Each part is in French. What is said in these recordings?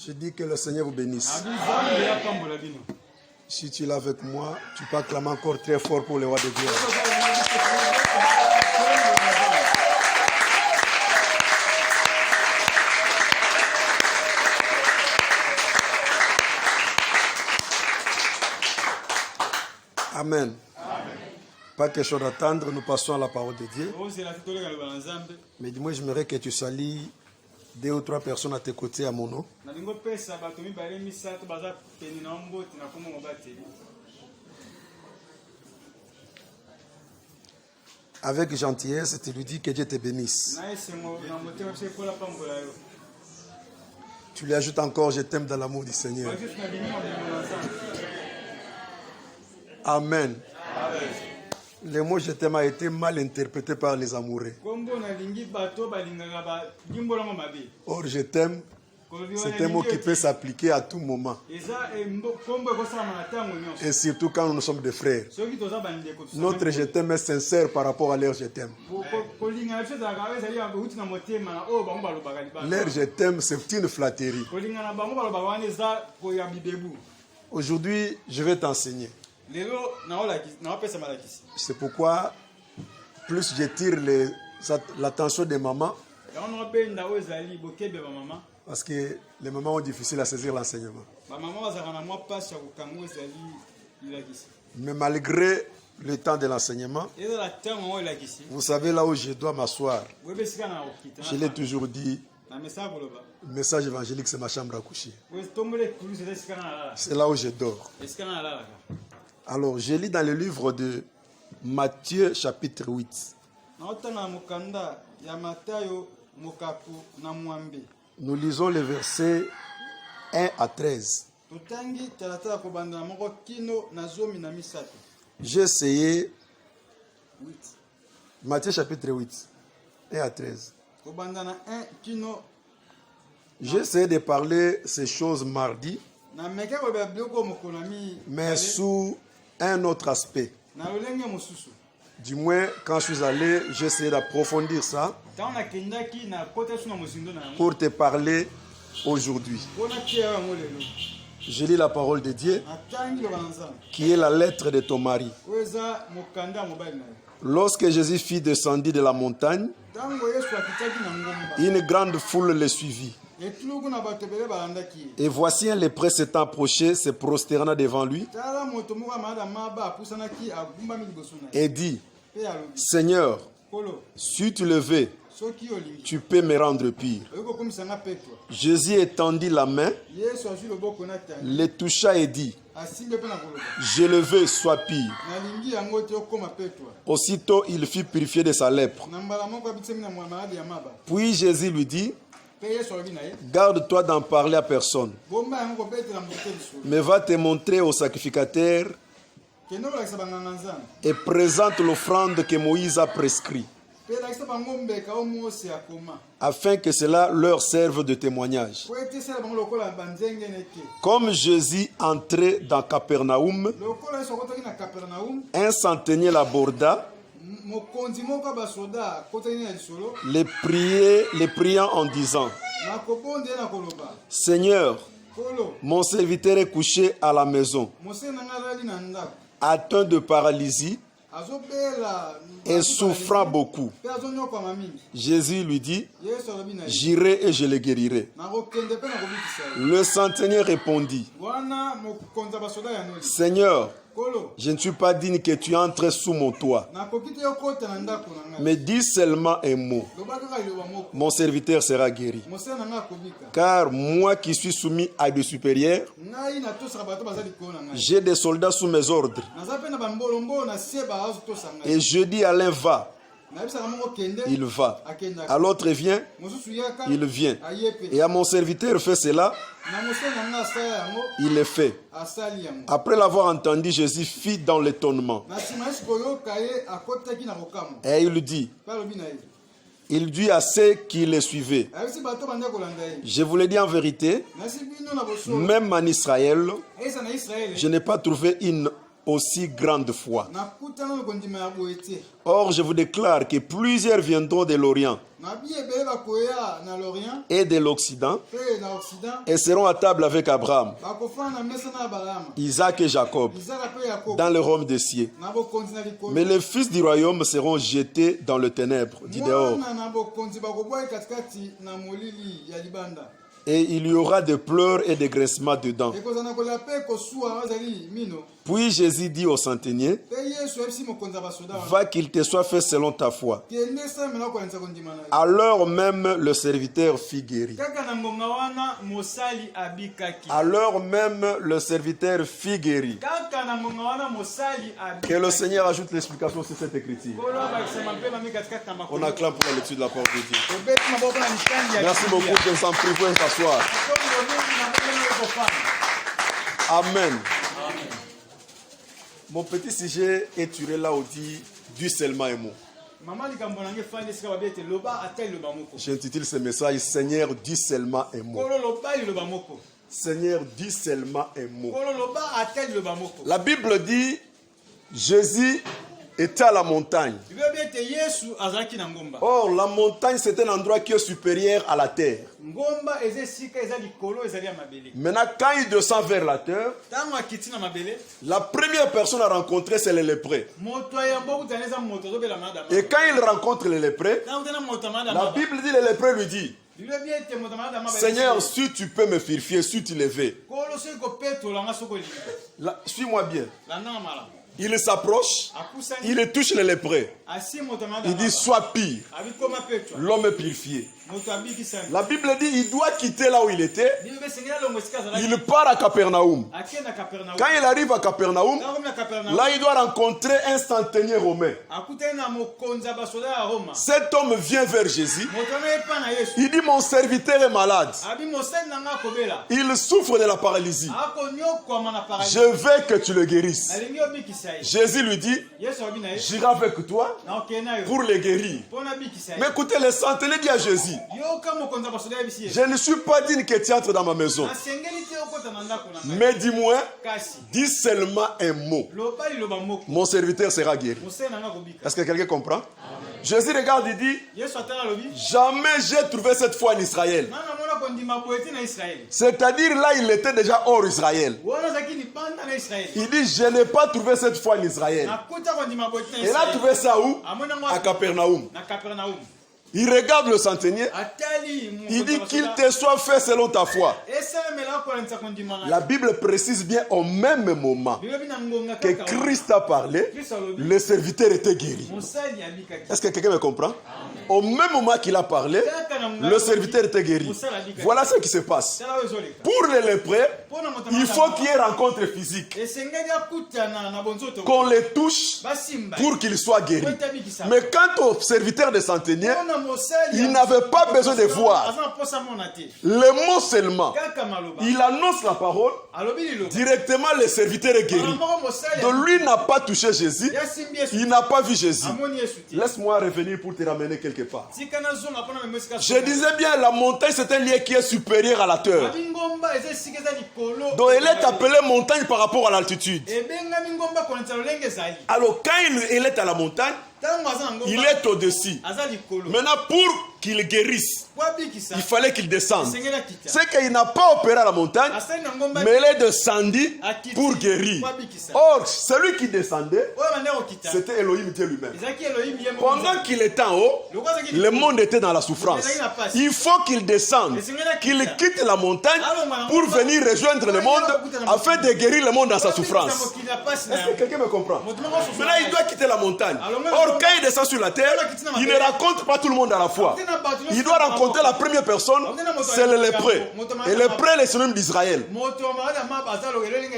Je dis que le Seigneur vous bénisse. Si tu es là avec moi, tu peux acclamer encore très fort pour le roi de Dieu. Amen. Pas question d'attendre, nous passons à la parole de Dieu. Mais dis-moi, j'aimerais que tu salis 2 ou 3 personnes à tes côtés à mon nom. Avec gentillesse, tu lui dis que Dieu te bénisse. Tu lui ajoutes encore, je t'aime dans l'amour du Seigneur. Amen. Le mot je t'aime a été mal interprété par les amoureux. Or, je t'aime, c'est un mot qui peut s'appliquer à tout moment. Et surtout quand nous sommes des frères. Notre je t'aime est sincère par rapport à leur je t'aime. Leur je t'aime, c'est une flatterie. Aujourd'hui, je vais t'enseigner. C'est pourquoi plus je tire l'attention des mamans, parce que les mamans ont difficile à saisir l'enseignement. Mais malgré le temps de l'enseignement, vous savez là où je dois m'asseoir. Je l'ai toujours dit, le message évangélique c'est ma chambre à coucher. C'est là où je dors. Alors, je lis dans le livre de Matthieu, chapitre 8. Nous lisons les versets 1 à 13. J'ai essayé. Matthieu, chapitre 8, 1 à 13. J'ai essayé de parler ces choses mardi, mais sous un autre aspect. Du moins, quand je suis allé, j'ai essayé d'approfondir ça pour te parler aujourd'hui. Je lis la parole de Dieu, qui est la lettre de ton mari. Lorsque Jésus fut descendu de la montagne, une grande foule le suivit. Et voici un lépreux s'étant approché, se prosternant devant lui, et dit, Seigneur, si tu le veux, tu peux me rendre pur. Jésus étendit la main, le toucha et dit, je le veux, sois pur. Aussitôt, il fut purifié de sa lèpre. Puis Jésus lui dit, garde-toi d'en parler à personne, mais va te montrer au sacrificateur et présente l'offrande que Moïse a prescrite, afin que cela leur serve de témoignage. Comme Jésus entrait dans Capernaum, un centenier l'aborda, les priant en disant, Seigneur, mon serviteur est couché à la maison, atteint de paralysie et souffrant beaucoup. Jésus lui dit, j'irai et je le guérirai. Le centenier répondit, Seigneur, je ne suis pas digne que tu entres sous mon toit, mais dis seulement un mot, mon serviteur sera guéri. Car moi qui suis soumis à des supérieurs, j'ai des soldats sous mes ordres. Et je dis à l'un va, il va. À l'autre vient, il vient. Et à mon serviteur fait cela, il le fait. Après l'avoir entendu, Jésus fit dans l'étonnement. Et il dit à ceux qui le suivaient, je vous le dis en vérité, même en Israël, je n'ai pas trouvé une aussi grande foi. Or, je vous déclare que plusieurs viendront de l'Orient et de l'Occident et seront à table avec Abraham, Isaac et Jacob dans le royaume des cieux. Mais les fils du royaume seront jetés dans le ténèbre, dit dehors. Et il y aura des pleurs et des graissements dedans. Puis Jésus dit au centenier, va qu'il te soit fait selon ta foi. Alors même le serviteur fut guéri. Alors même le serviteur fut guéri. Que le Seigneur ajoute l'explication sur cette écriture. On acclame pour la lecture de la parole de Dieu. Merci beaucoup, je vous en prie, vous pouvez s'asseoir. Amen. Mon petit sujet est tiré là où dit Dieu seulement est mot. J'intitule ce message Seigneur, Dieu seulement est mot. Seigneur, Dieu seulement est mot. La Bible dit Jésus était à la montagne. Or, la montagne, c'est un endroit qui est supérieur à la terre. Maintenant, quand il descend vers la terre, la première personne à rencontrer, c'est les lépreux. Et quand il rencontre les lépreux, la Bible dit, les lépreux lui dit, Seigneur, si tu peux me purifier, si tu le veux. Suis-moi bien. Il s'approche, il touche les lépreux. Il dit, sois pire. L'homme est purifié. La Bible dit, il doit quitter là où il était. Il part à Capernaum. Quand il arrive à Capernaum, là il doit rencontrer un centenier romain. Cet homme vient vers Jésus. Il dit, mon serviteur est malade. Il souffre de la paralysie. Je veux que tu le guérisses. Jésus lui dit, j'irai avec toi pour le guérir. Mais écoutez, le centenier dit à Jésus, je ne suis pas digne que tu entres dans ma maison. Mais dis-moi, dis seulement un mot. Mon serviteur sera guéri. Est-ce que quelqu'un comprend? Jésus regarde et dit, jamais j'ai trouvé cette foi en Israël. C'est-à-dire là, il était déjà hors Israël. Il dit, je n'ai pas trouvé cette foi en Israël. Et là, tu trouvé ça où? À Capernaum. Il regarde le centenier. Il dit qu'il te soit fait selon ta foi. La Bible précise bien au même moment que Christ a parlé, le serviteur était guéri. Est-ce que quelqu'un me comprend? Au même moment qu'il a parlé, le serviteur était guéri. Voilà ce qui se passe. Pour les lépreux, il faut qu'il y ait rencontre physique. Qu'on les touche pour qu'ils soient guéris. Mais quant au serviteur de centenier, il n'avait pas besoin de voir. Le mot seulement. Il annonce la parole. Directement, le serviteur est guéri. Donc lui n'a pas touché Jésus. Il n'a pas vu Jésus. Laisse-moi revenir pour te ramener quelque part. Je disais bien, la montagne c'est un lieu qui est supérieur à la terre. Donc elle est appelée montagne par rapport à l'altitude. Alors quand il est à la montagne, il est au-dessus. Maintenant, pour qu'il guérisse, il fallait qu'il descende. C'est qu'il n'a pas opéré à la montagne, mais il est descendu pour guérir. Or, celui qui descendait, c'était Elohim Dieu lui-même. Pendant qu'il était en haut, le monde était dans la souffrance. Il faut qu'il descende, qu'il quitte la montagne pour venir rejoindre le monde afin de guérir le monde dans sa souffrance. Est-ce que quelqu'un me comprend? Maintenant, il doit quitter la montagne. Or, quand il descend sur la terre, il ne rencontre pas tout le monde à la fois. Il doit rencontrer la première personne, c'est le lépreux. Et le lépreux est le synonyme d'Israël.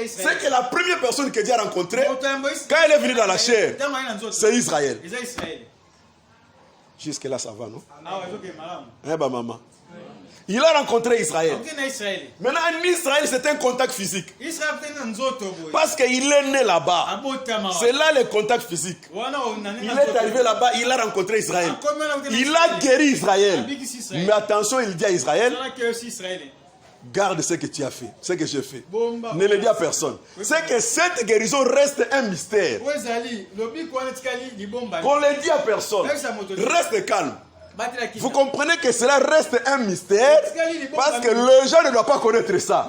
C'est que la première personne que Dieu a rencontrée, quand elle est venue dans la chair, c'est Israël. Jusque là, ça va, non? Eh ben, maman. Il a rencontré Israël. Maintenant, en Israël, c'est un contact physique. Parce qu'il est né là-bas. C'est là le contact physique. Il est arrivé là-bas, il a rencontré Israël. Il a guéri Israël. Mais attention, il dit à Israël, garde ce que tu as fait, ce que j'ai fait. Ne le dis à personne. C'est que cette guérison reste un mystère. Qu'on le dit à personne. Reste calme. Vous comprenez que cela reste un mystère parce que les gens ne doivent pas connaître ça.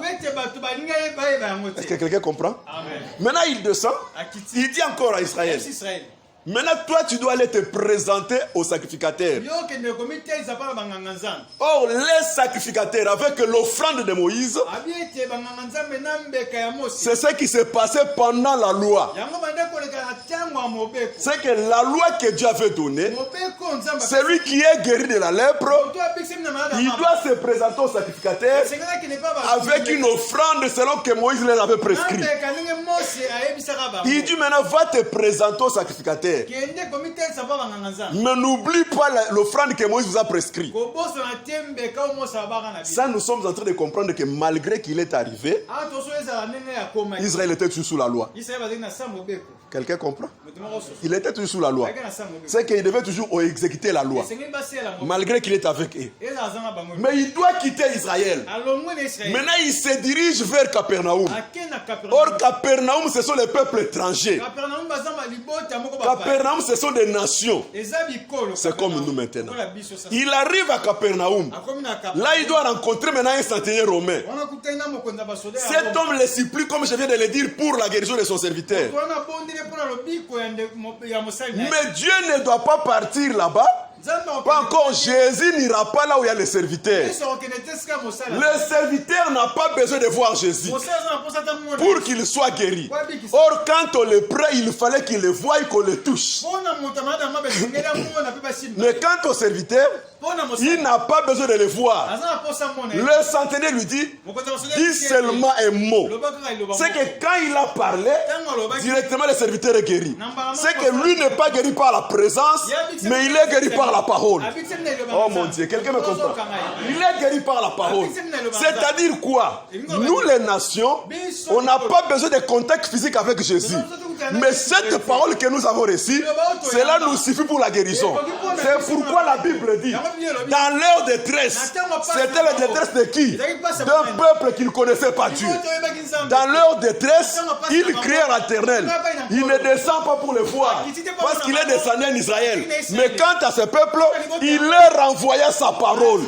Est-ce que quelqu'un comprend? Amen. Maintenant il descend, il dit encore à Israël. Maintenant, toi, tu dois aller te présenter au sacrificateur. Or, les sacrificateurs, avec l'offrande de Moïse, c'est ce qui s'est passé pendant la loi. C'est que la loi que Dieu avait donnée, celui qui est guéri de la lèpre, il doit se présenter au sacrificateur avec une offrande selon que Moïse les avait prescrit. Il dit maintenant, va te présenter au sacrificateur. Mais n'oublie pas l'offrande que Moïse vous a prescrit. Ça, nous sommes en train de comprendre que malgré qu'il est arrivé, Israël était toujours sous la loi. Quelqu'un comprend? Il était toujours sous la loi. C'est qu'il devait toujours exécuter la loi. Malgré qu'il est avec eux. Mais il doit quitter Israël. Maintenant, il se dirige vers Capernaum. Or, Capernaum, ce sont les peuples étrangers. Capernaum, ce sont des nations. C'est comme nous maintenant. Il arrive à Capernaum. Là, il doit rencontrer maintenant un centenier romain. Cet homme le supplie, comme je viens de le dire, pour la guérison de son serviteur. Mais Dieu ne doit pas partir là-bas. Pas encore, Jésus n'ira pas là où il y a les serviteurs. Le serviteur n'a pas besoin de voir Jésus pour qu'il soit guéri. Or, quand on le prend, il fallait qu'il le voie et qu'on le touche. Mais quant au serviteur, il n'a pas besoin de le voir. Le centenier lui dit, dis seulement un mot. C'est que quand il a parlé, directement le serviteur est guéri. C'est que lui n'est pas guéri par la présence, mais il est guéri par la parole. Oh mon Dieu, quelqu'un me comprend? Il est guéri par la parole. C'est-à-dire quoi? Nous les nations, on n'a pas besoin de contact physique avec Jésus. Mais cette parole que nous avons reçue, cela nous suffit pour la guérison. C'est pourquoi la Bible dit, dans leur détresse, c'était la détresse de qui? D'un peuple qui ne connaissait pas Dieu. Dans leur détresse, ils crient à l'Éternel. Il ne descend pas pour le voir, parce qu'il est descendu en Israël. Mais quant à ce peuple, il leur envoya sa parole.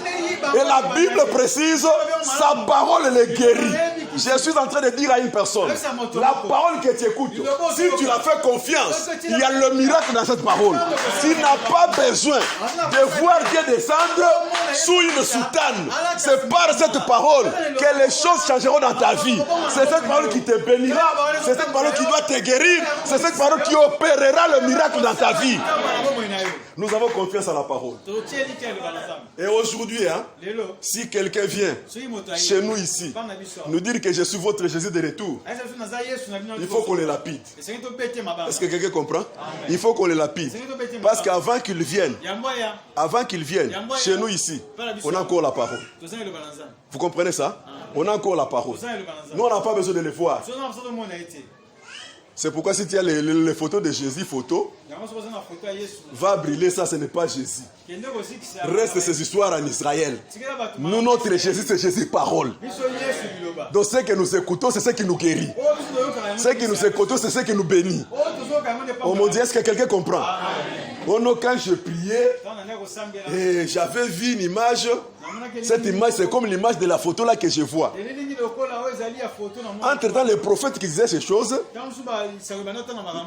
Et la Bible précise, sa parole les guérit. Je suis en train de dire à une personne, la parole que tu écoutes, si tu la fais confiance, il y a le miracle dans cette parole. Tu n'as pas besoin de voir Dieu descendre sous une soutane. C'est par cette parole que les choses changeront dans ta vie. C'est cette parole qui te bénira. C'est cette parole qui doit te guérir. C'est cette parole qui opérera le miracle dans ta vie. Nous avons confiance en la parole. Et aujourd'hui, si quelqu'un vient chez nous ici, nous dire que je suis votre Jésus de retour, il faut qu'on le lapide. Est-ce que quelqu'un comprend? Il faut qu'on le lapide. Parce qu'avant qu'il vienne, chez nous ici, on a encore la parole. Vous comprenez ça? On a encore la parole. Nous, on n'a pas besoin de le voir. C'est pourquoi si tu as les photos de Jésus, va brûler, ça ce n'est pas Jésus. Reste ces histoires en Israël. Nous, notre Jésus, c'est Jésus parole. Donc ce que nous écoutons, c'est ce qui nous guérit. Ce que nous écoutons, c'est ce qui nous bénit. Oh mon Dieu, est-ce que quelqu'un comprend? Oh non, quand je priais, et j'avais vu une image. Cette image, c'est comme l'image de la photo là que je vois. Entre-temps, les prophètes qui disaient ces choses,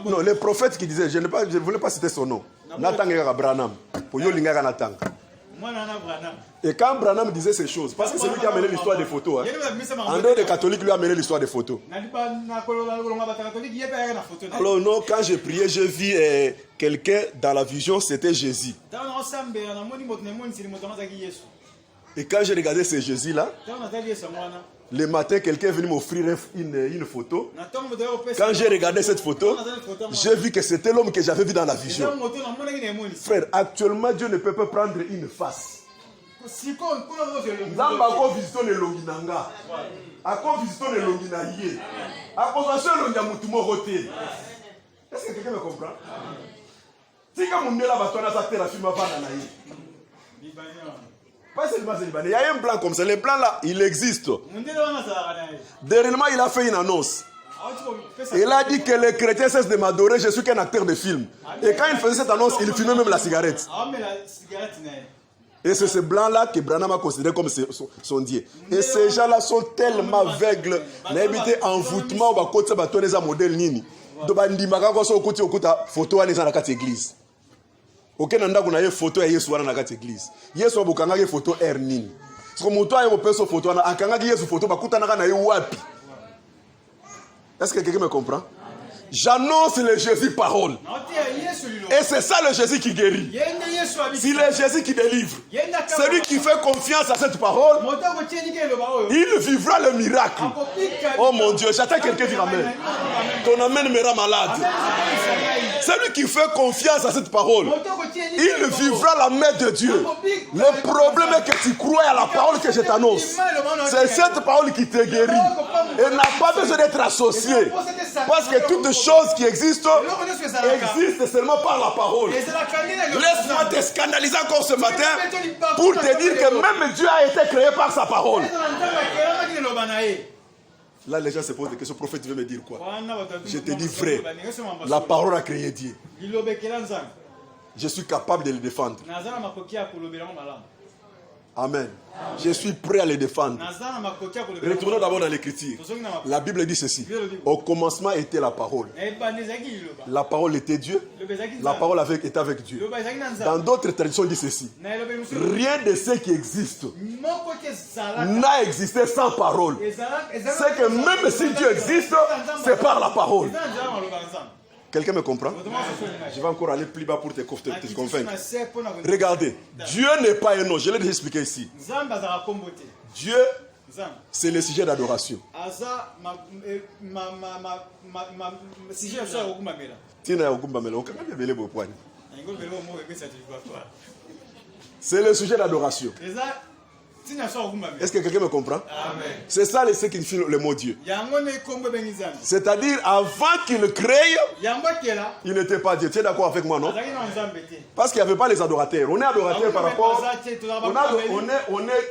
non, les prophètes qui disaient, je ne voulais pas citer son nom, Nathan Branham, pour Yolinga Nathan. Et quand Branham disait ces choses, parce que c'est lui qui a amené l'histoire des photos, en dehors des catholiques, lui a amené l'histoire des photos. Alors non, quand j'ai prié, j'ai vu quelqu'un dans la vision, c'était Jésus. Et quand j'ai regardé ce Jésus-là, le matin, quelqu'un est venu m'offrir une photo. Quand j'ai regardé cette photo, j'ai vu que c'était l'homme que j'avais vu dans la vision. Frère, actuellement, Dieu ne peut pas prendre une face. Est-ce que quelqu'un me comprend? Pas seulement Libanais. Il y a un plan comme ça. Les plans là, il existe. Dernièrement, il a fait une annonce. Il a dit que les chrétiens cessent de m'adorer, je suis qu'un acteur de film. Et quand il faisait cette annonce, il fumait même la cigarette. Et c'est ce blanc-là que Branham a considéré comme son Dieu. Et ces gens-là sont tellement aveugles. N'habité envoûtement, on va côté bâtonner un modèle nini. Donc, on dit que photo est dans la église. Aucun n'anda qu'on a une photo et Yesu dans la église. Yesu a une photo er nini. Parce que mon toit est une photo, on a une photo, on a une wapi. Est-ce que quelqu'un me comprend? J'annonce le Jésus parole. Et c'est ça le Jésus qui guérit. C'est le Jésus qui délivre. Celui qui fait confiance à cette parole, il vivra le miracle. Oh mon Dieu, j'attends quelqu'un qui ramène. Ton amène me rend malade. Celui qui fait confiance à cette parole, il vivra la main de Dieu. Le problème est que tu crois à la parole que je t'annonce. C'est cette parole qui te guérit. Elle n'a pas besoin d'être associée. Parce que toutes les choses qui existent seulement par la parole. Laisse-moi te scandaliser encore ce matin pour te dire que même Dieu a été créé par sa parole. Là, les gens se posent des questions. Le prophète veut me dire quoi? Je te dis vrai. La parole a créé Dieu. Je suis capable de le défendre. Amen. Je suis prêt à les défendre. Retournons d'abord dans l'écriture. La Bible dit ceci. Au commencement était la parole. La parole était Dieu. La parole était avec Dieu. Dans d'autres traditions, il dit ceci. Rien de ce qui existe n'a existé sans parole. C'est que même si Dieu existe, c'est par la parole. Quelqu'un me comprend? Je vais encore aller plus bas pour te convaincre. Regardez, Dieu n'est pas un nom. Je l'ai déjà expliqué ici. Dieu, c'est le sujet d'adoration. C'est le sujet d'adoration. Est-ce que quelqu'un me comprend? C'est ça ce qui signifie le mot Dieu. C'est-à-dire, avant qu'il crée, il n'était pas Dieu. Tu es d'accord avec moi, non? Parce qu'il n'y avait pas les adorateurs. On est adorateurs par rapport...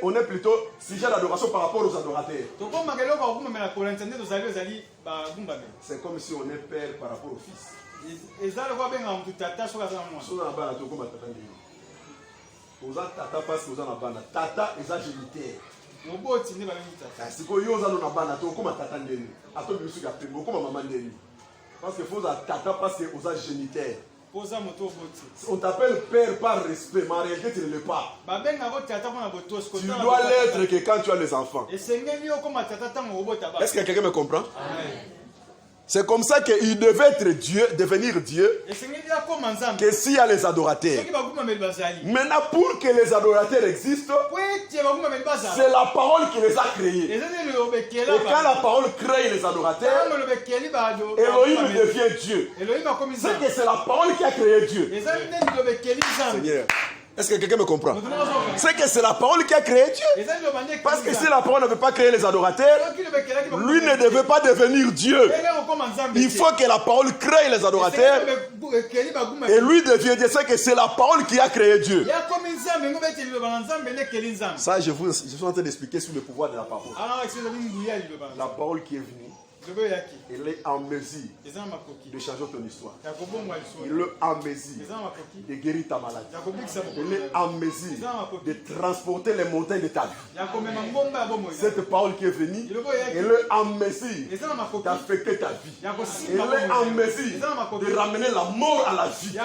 On est plutôt sujet d'adoration par rapport aux adorateurs. C'est comme si on est père par rapport au fils. Tata parce que vous en avez tata et ça géniteur. Si vous avez un bana, vous avez tata ndeni. Ato bisu ka pembo comme maman ndeni. Parce que vous avez tata parce que vous avez géniteur. On t'appelle père par respect, mais en réalité tu ne l'es pas. Tu dois l'être que quand tu as les enfants. Est-ce que quelqu'un me comprend? C'est comme ça qu'il devait être Dieu, devenir Dieu, que s'il y a les adorateurs. Maintenant, pour que les adorateurs existent, c'est la parole qui les a créés. Et quand la parole crée les adorateurs, Elohim devient Dieu. C'est que c'est la parole qui a créé Dieu. Seigneur. Est-ce que quelqu'un me comprend? C'est que c'est la parole qui a créé Dieu. Parce que si la parole ne veut pas créer les adorateurs, lui ne devait pas devenir Dieu. Il faut que la parole crée les adorateurs et lui devient Dieu. C'est que c'est la parole qui a créé Dieu. Ça, je suis en train d'expliquer sur le pouvoir de la parole. La parole qui est venue, elle est en mesure de changer ton histoire. Elle est en mesure de guérir ta maladie. Elle est en mesure de transporter les montagnes de ta vie. Cette parole qui est venue, elle est en mesure d'affecter ta vie. Elle est en mesure de ramener la mort à la vie.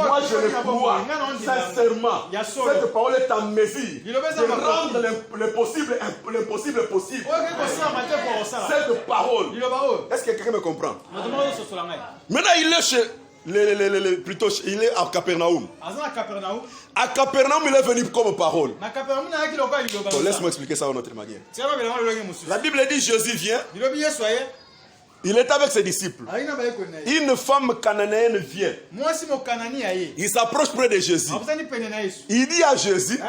Moi, je le crois sincèrement. Cette parole est en mesure de rendre l'impossible possible. Cette parole. Est-ce que quelqu'un me comprend? Maintenant, il est chez... plutôt, il est à Capernaum. À Capernaum, il est venu comme parole. Bon, laisse-moi expliquer ça en autre manière. La Bible dit Jésus vient. Il est avec ses disciples. Une femme cananéenne vient. Il s'approche près de Jésus. Il dit à Jésus,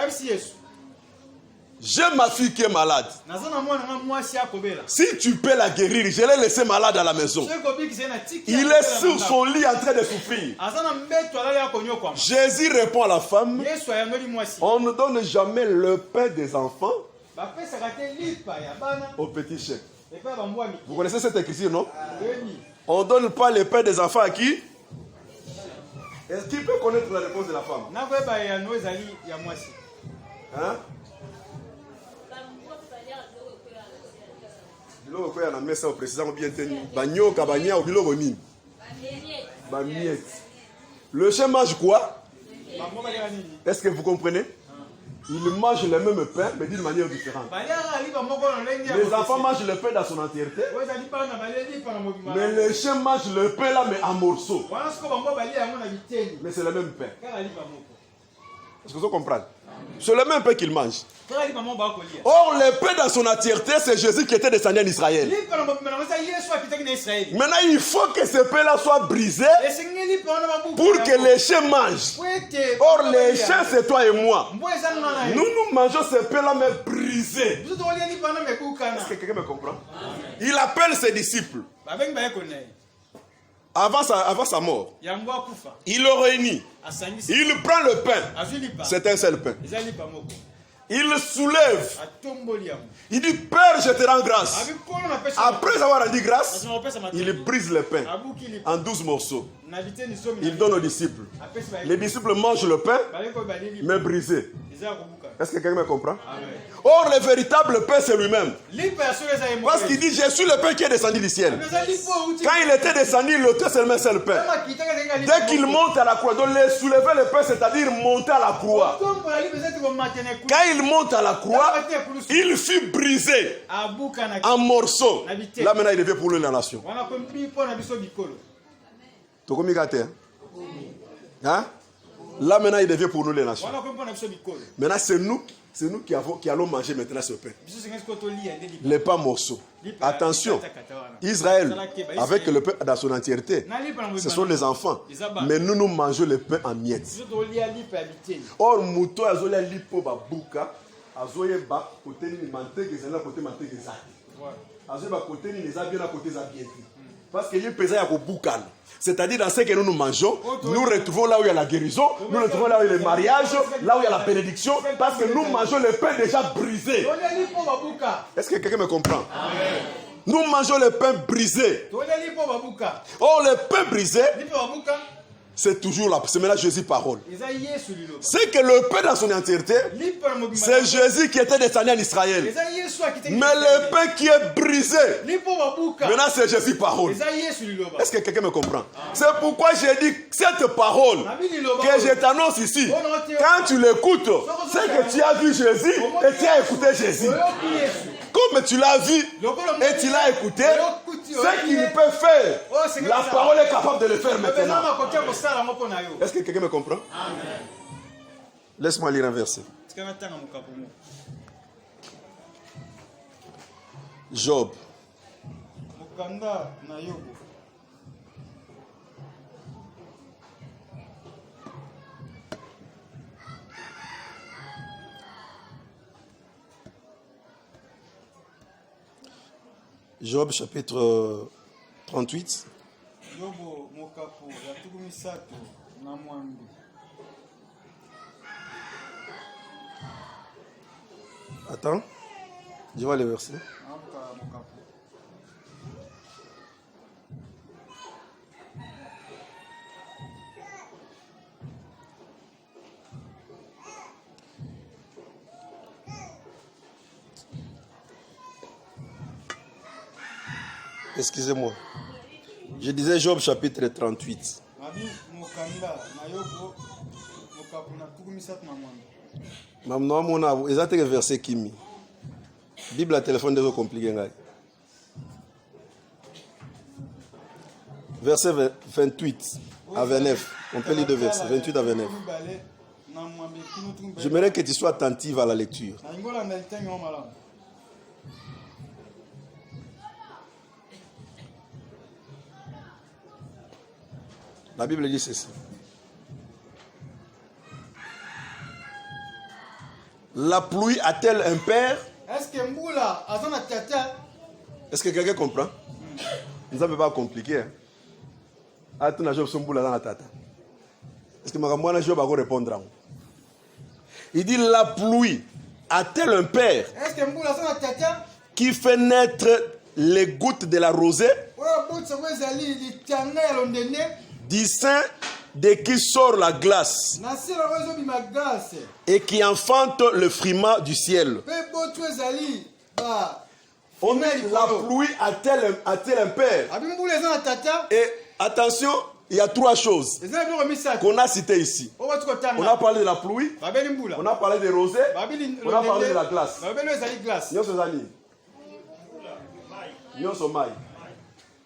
j'ai ma fille qui est malade. Si tu peux la guérir, je l'ai laissé malade à la maison. Il est sur son lit en train de souffrir. Jésus répond à la femme, on ne donne jamais le pain des enfants au petit chef. Vous connaissez cette écriture, non? On ne donne pas le pain des enfants à qui? Est-ce qu'il peut connaître la réponse de la femme? Hein? Le chien mange quoi? Est-ce que vous comprenez? Il mange le même pain, mais d'une manière différente. Les enfants mangent le pain dans son entièreté, mais le chien mange le pain là, mais en morceaux. Mais c'est le même pain. Est-ce que vous comprenez? C'est le même pain qu'il mange. Or, le pain dans son entièreté, c'est Jésus qui était descendu en Israël. Maintenant, il faut que ce pain-là soit brisé pour que les chiens mangent. Or, les chiens, c'est toi et moi. Nous mangeons ce pain-là, mais brisé. Est-ce que quelqu'un me comprend? Il appelle ses disciples. Avant sa mort, il le réunit. Il prend le pain. C'est un seul pain. Il le soulève. Il dit, Père, je te rends grâce. Après avoir rendu grâce, il brise le pain en 12 morceaux. Il donne aux disciples. Les disciples mangent le pain, mais brisé. Est-ce que quelqu'un me comprend? Or, le véritable pain, c'est lui-même. Parce qu'il dit, je suis le pain qui est descendu du ciel. Quand il était descendu, il était seulement seul pain. Dès qu'il monte à la croix, donc le soulever le pain, c'est-à-dire monter à la croix. Quand il monte à la croix, il fut brisé en morceaux. Là, maintenant, il devient pour lui la nation. Hein? Là, maintenant, il devient pour nous les nations. Maintenant, c'est nous qui allons manger maintenant ce pain. Les pains morceaux. Attention, Israël, avec le pain dans son entièreté, ce sont les enfants. Mais nous mangeons le pain en miettes. Or, mouton, azoya lipo babuka, azoye ba côté ni mantegue ezala côté mantegue ezali. Azoye ba côté ni ezali bien à côté ezali. Parce que il pesa ya kobukan. C'est-à-dire dans ce que nous mangeons, nous retrouvons là où il y a la guérison, nous retrouvons là où il y a le mariage, là où il y a la bénédiction, parce que nous mangeons le pain déjà brisé. Est-ce que quelqu'un me comprend? Amen. Nous mangeons le pain brisé. Or, le pain brisé, c'est toujours là. C'est maintenant Jésus parole. C'est que le pain dans son entièreté, c'est Jésus qui était descendu en Israël. Mais le pain qui est brisé, maintenant c'est Jésus parole. Est-ce que quelqu'un me comprend? C'est pourquoi j'ai dit cette parole que je t'annonce ici. Quand tu l'écoutes, c'est que tu as vu Jésus et tu as écouté Jésus. Comme tu l'as vu et tu l'as écouté, ce qu'il peut faire, la parole est capable de le faire maintenant. Est-ce que quelqu'un me comprend? Laisse-moi lire un verset. Job. Job chapitre 38. Attends, je vois les versets. Excusez-moi. Je disais Job chapitre 38. Maman, exact verset Kimi. Bible à téléphone est compliqué. Verset 28 à 29. On peut lire deux versets, 28 à 29. J'aimerais que tu sois attentive à la lecture. La Bible dit ceci. La pluie a-t-elle un père? Est-ce que quelqu'un comprend? Nous n'avons pas compliqué. Est-ce que ma Job va répondre? Il dit la pluie a-t-elle un père qui fait naître les gouttes de la rosée du sein de qui sort la glace et qui enfante le frima du ciel? On met la pluie a-t-elle un père? Et attention, il y a trois choses qu'on a citées ici. On a parlé de la pluie, on a parlé des rosées, on a parlé de la glace.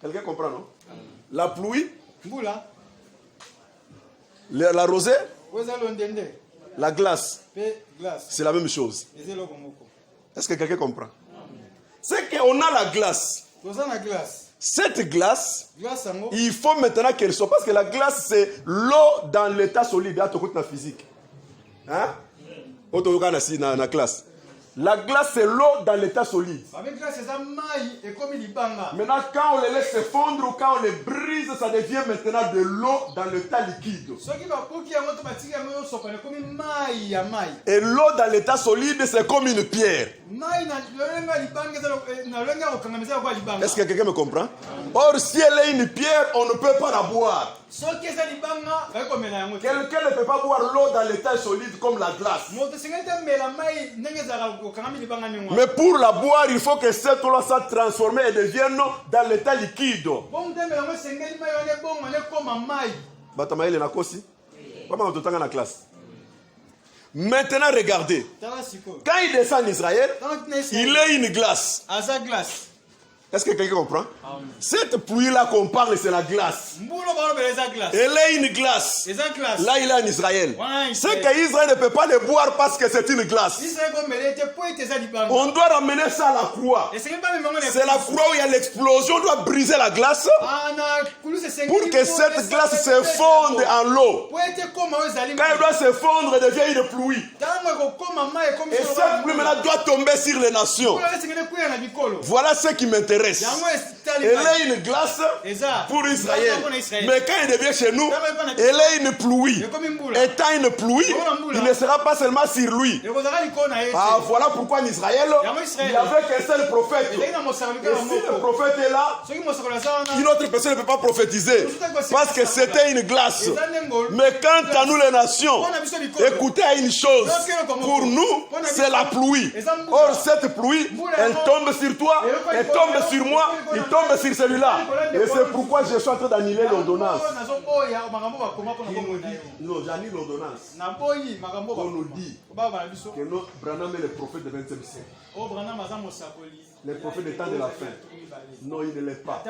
Quelqu'un comprend, non? La pluie, la rosée, la glace, c'est la même chose. Est-ce que quelqu'un comprend? C'est qu'on a la glace. Cette glace, il faut maintenant qu'elle soit. Parce que la glace, c'est l'eau dans l'état solide. La physique. Hein? La classe. La glace, c'est l'eau dans l'état solide. Maintenant, quand on les laisse se fondre ou quand on les brise, ça devient maintenant de l'eau dans l'état liquide. Et l'eau dans l'état solide, c'est comme une pierre. Est-ce que quelqu'un me comprend? Or, si elle est une pierre, on ne peut pas la boire. Quelqu'un ne peut pas boire l'eau dans l'état solide comme la glace. Mais pour la boire, il faut que cette eau soit transformée et devienne dans l'état liquide. Maintenant, regardez. Quand il descend en Israël, il est une glace. Est-ce que quelqu'un comprend? Cette pluie-là qu'on parle, c'est la glace. Elle est une glace. Là, il est en Israël. C'est qu'Israël ne peut pas le boire parce que c'est une glace. On doit ramener ça à la croix. C'est la croix où il y a l'explosion. On doit briser la glace pour que cette glace se fonde en l'eau. Quand elle doit se fondre, elle devient une pluie. Et cette pluie maintenant doit tomber sur les nations. Voilà ce qui m'intéresse. Elle est une glace pour Israël. Mais quand elle devient chez nous, elle est une pluie. Étant une pluie, il ne sera pas seulement sur lui. Ah, voilà pourquoi en Israël, il n'y avait qu'un seul prophète. Et si le prophète est là, une autre personne ne peut pas prophétiser. Parce que c'était une glace. Mais quant à nous les nations, écoutez à une chose. Pour nous, c'est la pluie. Or, cette pluie, elle tombe sur toi, elle tombe sur moi, il tombe sur celui-là. Et c'est pourquoi je suis en train d'annuler l'ordonnance. Non, j'annule l'ordonnance. On nous dit que notre Branham est le prophète du 20e siècle. Le prophète des temps de la fin. Non, il ne l'est pas.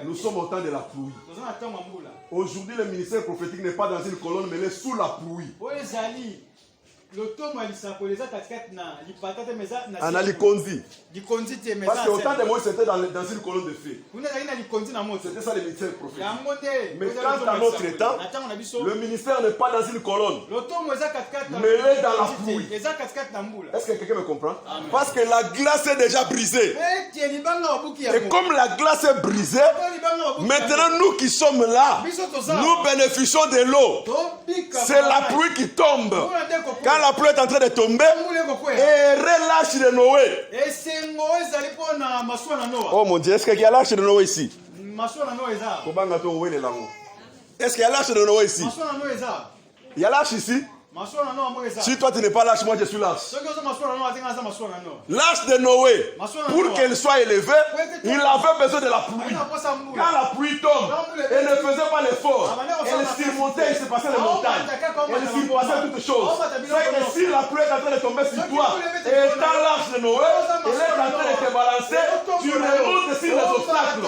Nous sommes au temps de la pluie. Aujourd'hui, le ministère prophétique n'est pas dans une colonne, mais il est sous la pluie. En Alikondi. Parce qu'au temps de Moïse, c'était dans une colonne de feu. C'était ça le ministère prophétique. Mais quand à notre temps, le ministère n'est pas dans une colonne, mais il est dans la pluie. Est-ce que quelqu'un me comprend? Parce que la glace est déjà brisée. Et comme la glace est brisée, maintenant nous qui sommes là, nous bénéficions de l'eau. C'est la pluie qui tombe. Quand la pluie est en train de tomber, et relâche de Noé. Oh mon Dieu, est-ce qu'il y a l'arche de Noé ici? Est-ce qu'il y a l'arche de Noé ici? Il y a l'arche ici? Si toi tu n'es pas l'arche, moi je suis l'arche. L'arche de Noé, pour qu'elle soit élevée, il avait besoin de la pluie. Quand la pluie tombe, elle ne faisait pas l'effort. Elle surmontait, il se passait les montagnes. Elle surpassait toutes choses. C'est que si la pluie est en train de tomber sur toi, et dans l'arche de Noé, elle est en train de te balancer, tu remontes sur les obstacles.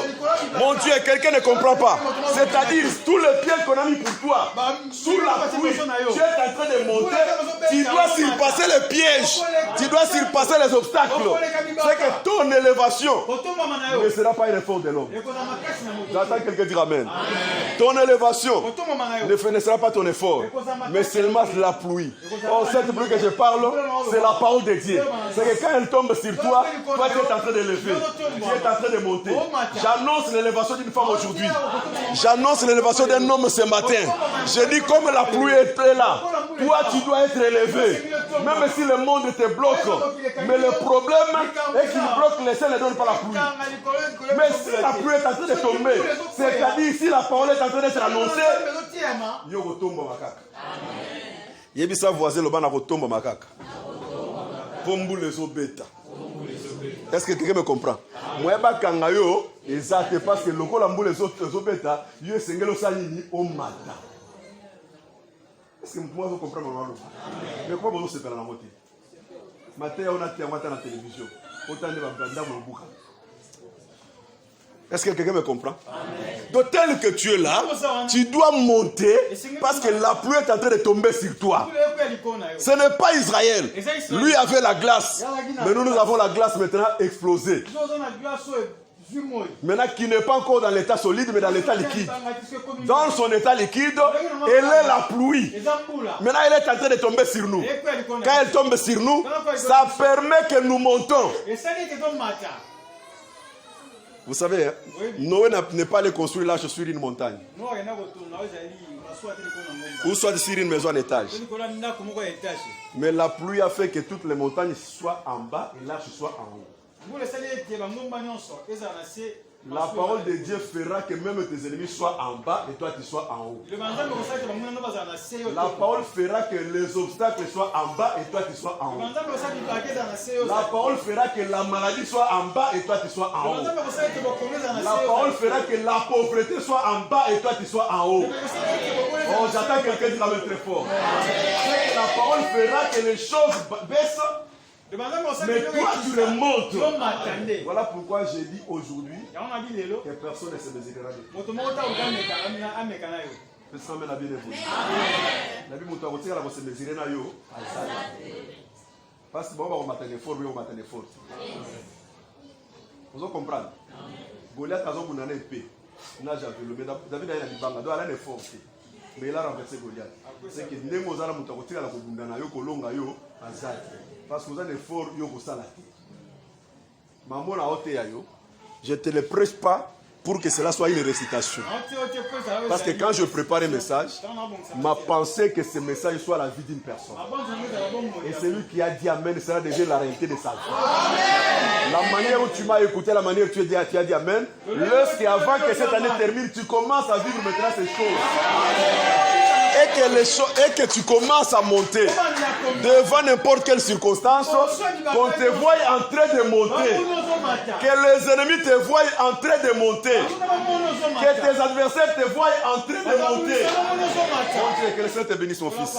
Mon Dieu, quelqu'un ne comprend pas. C'est-à-dire, tous les pieds qu'on a mis pour toi, sous la pluie, tu es en train de monter, tu dois surpasser les pièges, tu dois surpasser les obstacles. C'est que ton élévation ne sera pas un effort de l'homme. J'attends quelqu'un dire Amen. Ton élévation ne sera pas ton effort, mais seulement la pluie. Oh, cette pluie que je parle, c'est la parole de Dieu. C'est que quand elle tombe sur toi, toi tu es en train de lever, tu es en train de monter. J'annonce l'élévation d'une femme aujourd'hui. J'annonce l'élévation d'un homme ce matin. Je dis comme la pluie est là, toi tu dois être élevé. Même si le monde te bloque. Mais le problème est qu'il bloque les cieux et ne donne pas la pluie. Mais si la pluie est en train de tomber, c'est-à-dire si la parole est en train d'être annoncée, yo retombe makaka. Yebisa voisin le bana retombe makaka. Pombu les obeta. Est-ce que quelqu'un me comprend? Moi ba kanga yo exact parce que loko la mbule les obeta yo sengelo salini o mata. Est-ce que moi je comprends maman? Mais quoi bon se faire la moitié? Matin on a tiens la télévision. Autant de banda mon bouka. Est-ce que quelqu'un me comprend? Donc tel que tu es là, tu dois monter parce que la pluie est en train de tomber sur toi. Ce n'est pas Israël. Lui avait la glace. Mais nous avons la glace maintenant explosée. Maintenant qui n'est pas encore dans l'état solide mais dans l'état liquide. Dans son état liquide, elle est la pluie. Maintenant elle est en train de tomber sur nous. Quand elle tombe sur nous, ça permet que nous montons. Vous savez, Noé n'est pas allé construire l'arche sur une montagne. Ou soit sur une maison en étage. Mais la pluie a fait que toutes les montagnes soient en bas et l'arche soit en haut. La parole de Dieu fera que même tes ennemis soient en bas et toi tu sois en haut. La parole fera que les obstacles soient en bas et toi tu sois en haut. La parole fera que la maladie soit en bas et toi tu sois en haut. La parole fera que la pauvreté soit en bas et toi tu sois en haut. Oh, j'attends quelqu'un qui va très fort. La parole fera que les choses baissent. Mais toi tu remontes. Voilà pourquoi j'ai dit aujourd'hui que personne ne se mesurera de toi. Parce que vous comprenez? Goliath a une épée. David a une banga. Donc elle a une force. Mais il a renversé Goliath. C'est que Nemo Zala Mutakotika la Kobundana yo Kolonga yo Azat. Parce que vous avez des forts yo Kosalati. Maman a ôté yo. Je ne te le prêche pas pour que cela soit une récitation. Parce que quand je prépare un message, ma pensée est que ce message soit la vie d'une personne. Et celui qui a dit Amen sera déjà la réalité de sa vie. La manière où tu m'as écouté, la manière où tu as dit Amen, lorsqu'avant que cette année termine, tu commences à vivre maintenant ces choses. Et que tu commences à monter devant n'importe quelle circonstance, qu'on te voie en train de monter, que les ennemis te voient en train de monter, que tes adversaires te voient en train de monter. Que le ciel te bénisse, mon fils.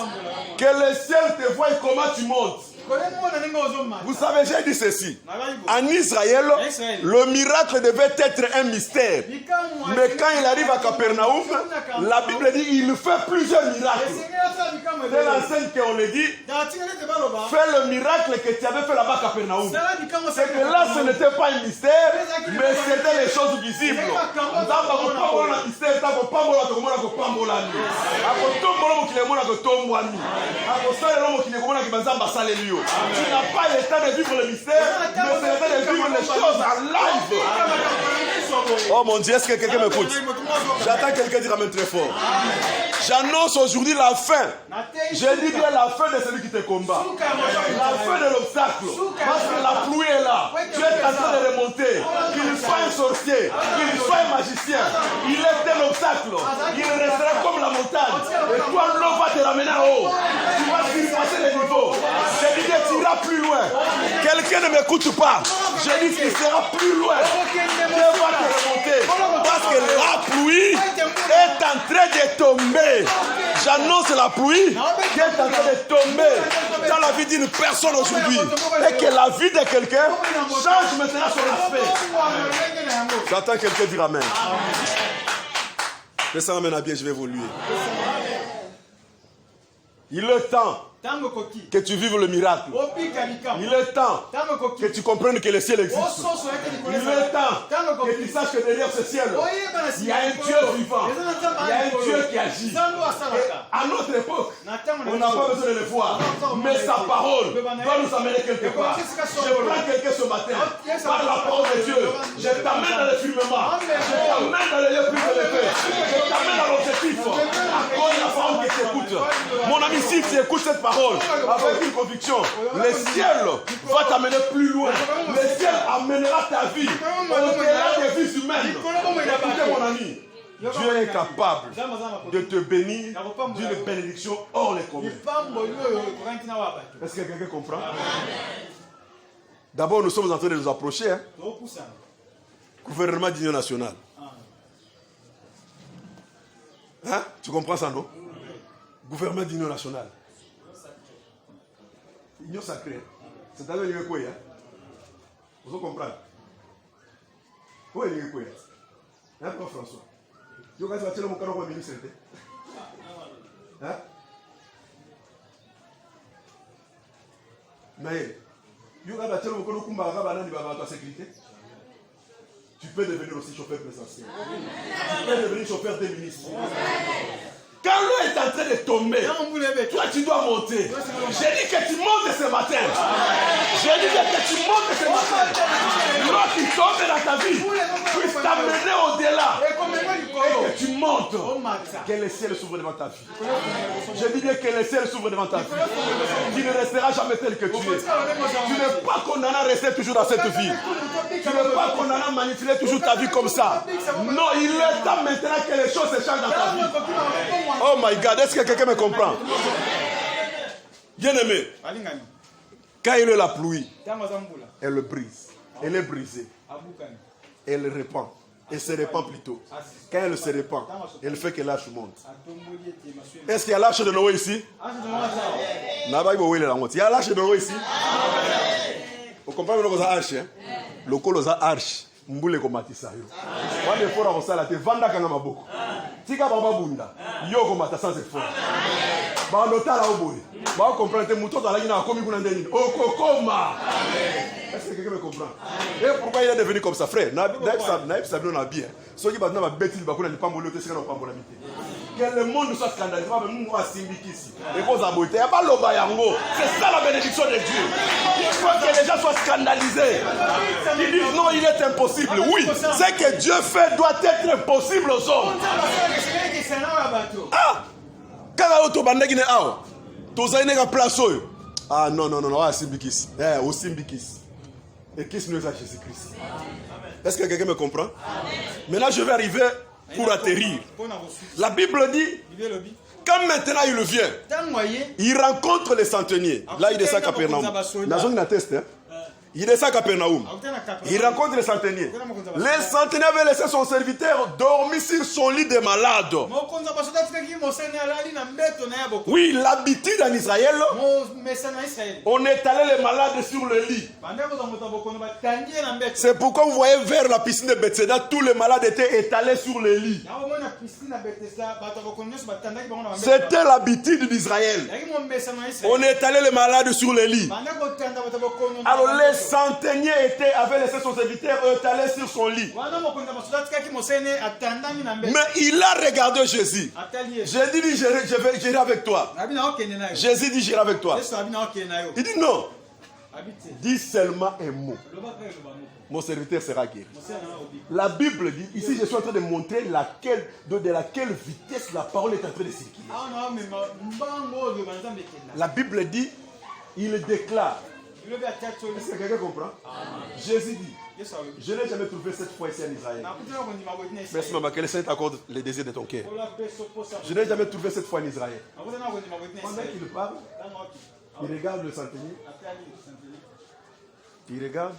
Que le ciel te voie comment tu montes. Vous savez, j'ai dit ceci. En Israël, le miracle devait être un mystère. Mais quand il arrive à Capernaum, la Bible dit il fait plusieurs miracles. C'est l'enseigne qu'on le dit. Fais le miracle que tu avais fait là-bas à Capernaum. C'est que là, ce n'était pas un mystère, mais c'était les choses visibles. Tu n'as pas le temps de vivre le mystère, mais c'est le temps de vivre les choses en live. Oh mon Dieu, est-ce que quelqu'un m'écoute? J'attends quelqu'un dire Amen très fort. J'annonce aujourd'hui la fin. Je dis bien la fin de celui qui te combat. La fin de l'obstacle. Parce que la pluie est là. Tu es en train de remonter. Qu'il soit un sorcier, qu'il soit un magicien, il est un obstacle. Il restera comme la montagne. Et toi, l'eau va te ramener en haut. Tu vas surpasser les niveaux. Je dis que tu iras plus loin. Quelqu'un ne m'écoute pas. Je dis qu'il sera plus loin. Tu vas te remonter. Parce que la pluie est en train de tomber. J'annonce la pluie qui est en train de tomber dans la vie d'une personne aujourd'hui. Et que la vie de quelqu'un change maintenant son aspect. J'attends quelqu'un dire amen. Que ça m'amène à bien, je vais évoluer. Il est temps que tu vives le miracle. Il est temps que tu comprennes que le ciel existe. Il est temps que tu saches que derrière ce ciel, il y a un Dieu vivant. Il y a un Dieu qui agit. Et à notre époque, on n'a pas besoin de le voir. Mais sa parole doit nous amener quelque part. Je prends quelqu'un ce matin. Par la parole de Dieu, je t'amène dans le firmament. Je t'amène dans le lieu plus élevé. Je t'amène dans l'objectif. À cause de la parole que tu écoutes. Mon ami, si tu écoutes cette parole avec une conviction, le ciel va t'amener plus loin. Le ciel amènera ta vie au-delà des vies humaines. Écoutez mon ami, Dieu est capable de te bénir d'une bénédiction hors les communs. Est-ce que quelqu'un comprend? D'abord, nous sommes en train de nous approcher. Gouvernement d'union nationale. Hein? Tu comprends ça, non? Gouvernement d'union nationale. Union sacrée. C'est-à-dire quoi? Vous comprenez? Où est quoi? Hein, Père François? Vous avez dit que vous avez ministre. Hein? Mais, vous avez dit que vous avez la sécurité. Tu peux devenir aussi chauffeur présidentiel. Tu peux devenir chauffeur des ministres. Quand l'eau est en train de tomber, toi tu dois monter. J'ai dit que tu montes ce matin. J'ai dit que tu montes ce matin. L'eau qui tombe dans ta vie puisse t'amener au-delà. Et que tu montes. Que le ciel s'ouvre devant ta vie. Je dis bien que le ciel s'ouvre devant ta vie. Tu ne resteras jamais tel que tu es. Tu n'es pas condamné à rester toujours dans cette vie. Tu n'es pas condamné à manipuler toujours ta vie comme ça. Non, il est temps maintenant que les choses se changent dans ta vie. Oh my God, est-ce que quelqu'un me comprend? Bien aimé, quand il y a la pluie, elle le brise. Elle est brisée. Elle répand. Elle se répand plutôt. Quand elle se répand, elle fait que l'arche monte. Est-ce qu'il y a l'arche de Noé ici? Il y a l'arche de Noé ici? Vous comprenez ce que c'est l'arche? Le col est arche. Mbule komatisa yo. Wale fora kosala te vanda kanga maboko. Tika baba bunda. Yo komata sans effort. Ba lotala oboye. Ba comprendre te muto za lagi na komi kuna ndeni. Okokoma. Est-ce que quelqu'un me comprend? Et pourquoi il est devenu comme ça, frère? Naïf Sabino na bien. Ceux qui battent na bêtise ba kuna ni pambolo te sika na pambola mité. Que le monde soit scandalisé, mais nous on simbiki ici. Et qu'on s'aboute. Il y a pas l'oba yango. C'est ça la bénédiction de Dieu. Il faut que les gens soient scandalisés. Ils disent non, il est impossible. Oui, ce que Dieu fait doit être possible aux hommes. Ah, quand tu bandes qui ne a, tu as une place. Ah non, ah simbiki ici. Au simbiki ici. Et qui nous a Jésus-Christ? Est-ce que quelqu'un me comprend? Maintenant, je vais arriver pour atterrir. La Bible dit, quand maintenant il vient, il rencontre les centeniers. Là, il descend à Capernaum. Il descend à Capernaum. Il rencontre les centeniers. Les centeniers avaient laissé son serviteur dormir sur son lit de malade. Oui, l'habitude en Israël, on étalait les malades sur le lit. C'est pourquoi vous voyez vers la piscine de Bethesda, tous les malades étaient étalés sur le lit. C'était l'habitude d'Israël. On étalait les malades sur le lit. Alors les centeniers avaient laissé son serviteur étalé sur son lit. Mais il a regardé Jésus. Jésus dit, j'irai avec toi. Jésus dit, j'irai avec toi. Il dit non. Dis seulement un mot. Mon serviteur sera guéri. La Bible dit, ici je suis en train de montrer de laquelle vitesse la parole est en train de circuler. La Bible dit, il déclare. Est-ce que quelqu'un comprend? Jésus dit, je n'ai jamais trouvé cette foi ici en Israël. Merci maman, que le Seigneur t'accorde les désirs de ton cœur. Je n'ai jamais trouvé cette foi en Israël. Pendant qu'il parle, il regarde le centenier. Il regarde.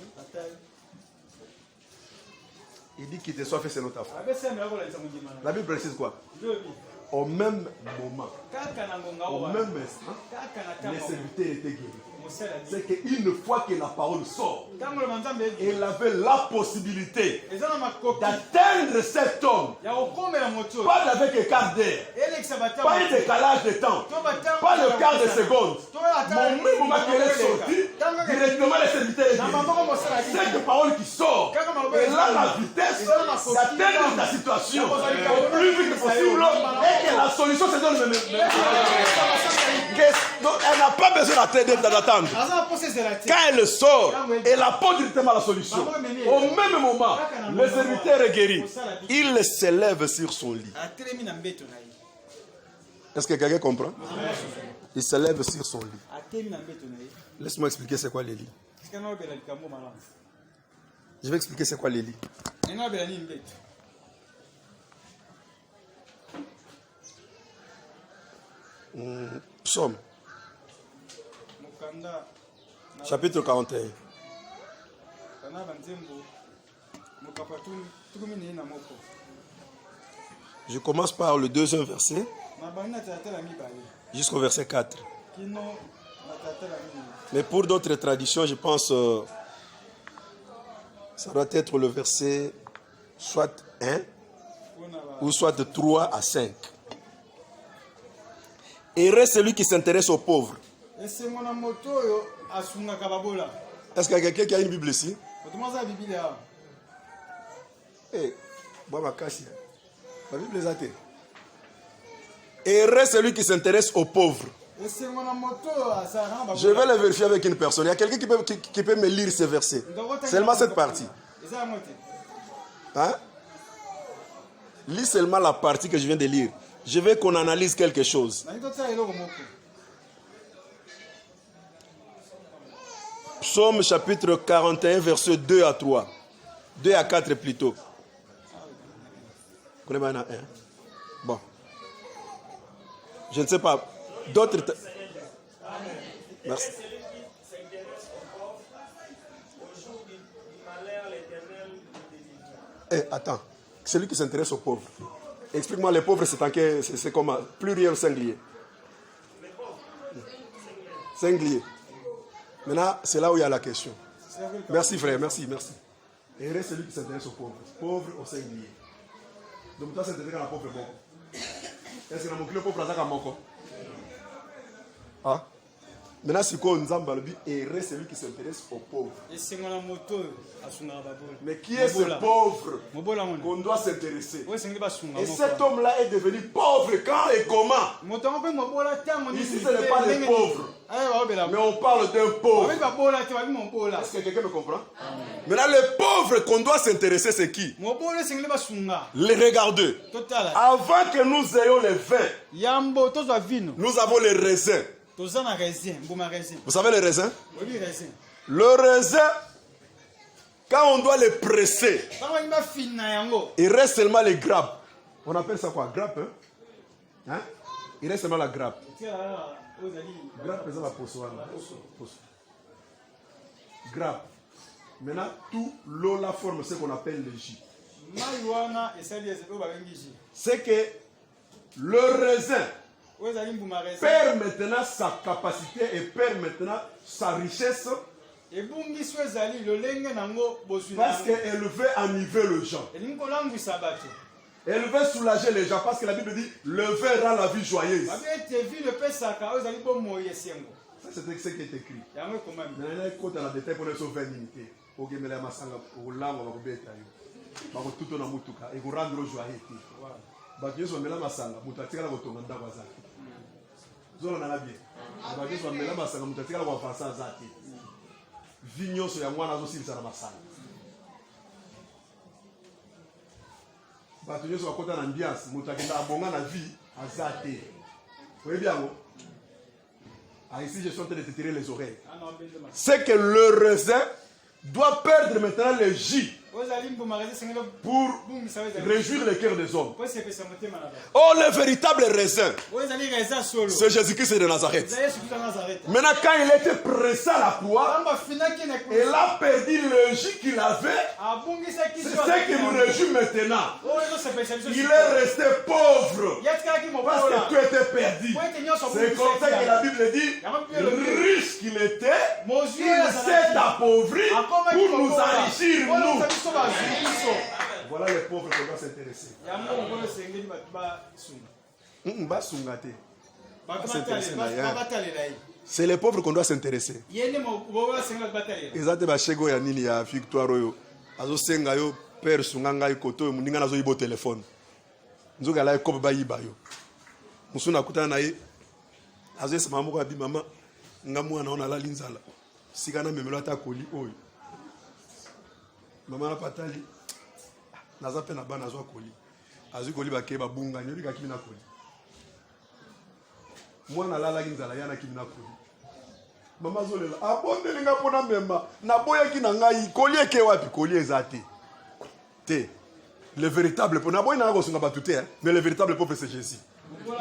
Il dit qu'il te soit fait selon ta foi. La Bible précise quoi? Au même moment, au même instant, les serviteurs étaient guéris. c'est qu'une fois que la parole sort, elle avait la possibilité d'atteindre cet homme, pas avec écart d'air, pas un décalage de temps, pas le quart de seconde. Mon même moment qu'elle est sortie, directement les serviteurs est guéri. Cette parole qui sort, elle a la vitesse d'atteindre ta situation au plus vite possible et que la solution se donne même. Donc elle n'a pas besoin d'attendre. Quand elle sort, elle apporte directement la solution. Au même moment, le serviteur est guéri. Il se lève sur son lit. Est-ce que quelqu'un comprend? Il se lève sur son lit. Laisse-moi expliquer c'est quoi les lits. Je vais expliquer c'est quoi les lits. Psaume. Chapitre 41. Je commence par le deuxième verset jusqu'au verset 4. Mais pour d'autres traditions, je pense ça doit être le verset soit 1 ou soit de 3 à 5. Heureux celui qui s'intéresse aux pauvres. Est-ce qu'il y a quelqu'un qui a une Bible ici? La Bible est athée. Heureux celui qui s'intéresse aux pauvres. Je vais le vérifier avec une personne. Il y a quelqu'un qui peut me lire ces versets. Seulement cette partie. Hein? Lis seulement la partie que je viens de lire. Je veux qu'on analyse quelque chose. Psaume chapitre 41, verset 2 à 3. 2 à 4 plutôt. Bon. Je ne sais pas. D'autres... Merci. Attends. Celui qui s'intéresse aux pauvres. Explique-moi, les pauvres, c'est comment? Pluriel singulier. Singulier. Maintenant, c'est là où il y a la question. Merci frère, merci. Et reste celui qui s'intéresse aux pauvres. Pauvre au singulier. Donc toi, c'est à la pauvre bon. Est-ce que le pauvre a un moko? Ah? Maintenant, c'est quoi nous avons dit? Et reste celui qui s'intéresse aux pauvres. Mais qui est ce pauvre qu'on doit s'intéresser? Et cet homme-là est devenu pauvre quand et comment? Ici, ce n'est pas des pauvres. Mais on parle d'un pauvre. Est-ce que quelqu'un me comprend? Maintenant, le pauvre qu'on doit s'intéresser, c'est qui? Les regardeux. Avant que nous ayons les vins, nous avons les raisins. Vous savez les raisins? Le raisin, quand on doit les presser, il reste seulement les grappes. On appelle ça quoi? Grappe, hein? Il reste seulement la grappe. Grappe, c'est la poisson. Grappe. Maintenant, tout l'eau la forme ce qu'on appelle le jus. C'est que le raisin perd maintenant sa capacité et perd maintenant sa richesse parce qu'elle veut enivrer les gens. Elle veut soulager les gens parce que la Bible dit le vin rend la vie joyeuse. Ça c'est ce qui est écrit. Maintenant, quand on a des détails pour les sauver limité, pour que les masanga au langue va kubeta yo. Ba ko tuto na mutuka e ko rendre joyeux. Ba Yesu amela masanga mutatika la kotonga ndako zake. Zola na bien. Ba Yesu amela masanga mutatika la kwa fasa zake. Vinyoso ya mwana zo silisa na masanga. Ba Yesu akota na ambiance mutakenda abonga na vie azate. Vous bien ngo? Ah, ici, je suis en train de te tirer les oreilles. C'est que le raisin doit perdre maintenant le jus pour réjouir le cœur des hommes. Oh, le véritable raisin, c'est Jésus-Christ de Nazareth. Maintenant, quand il était pressé à la croix, il a perdu le jus qu'il avait. C'est ce qui nous réjouit maintenant. Il est resté pauvre parce que tout était perdu. C'est comme ça que la Bible dit, riche qu'il était, il s'est appauvri pour nous enrichir, nous. Voilà les pauvres qu'on doit s'intéresser. C'est les pauvres qu'on doit s'intéresser. Exactement, Chego ya nini ya victoire yo. Azo senga yo père sunganga ikoto muninga nazo ibo téléphone. Nzoka la ko ba yiba yo. Musuna kutana na ye. Azo sema moko abi mama ngamu na ona la linzala. Sikana memelo ata koli oyo. Mama na patali. Naza pe na ba nazo koli. Azu koli ba ke ba bunga nyori ka kimi na koli. Mwana la linzala yana kimi na koli. Mama zolela abonde linga pona mema na boya ki na ngai koli eke wapi koli ezate. Te. Le véritable pauvre, mais le véritable pauvre c'est Jésus.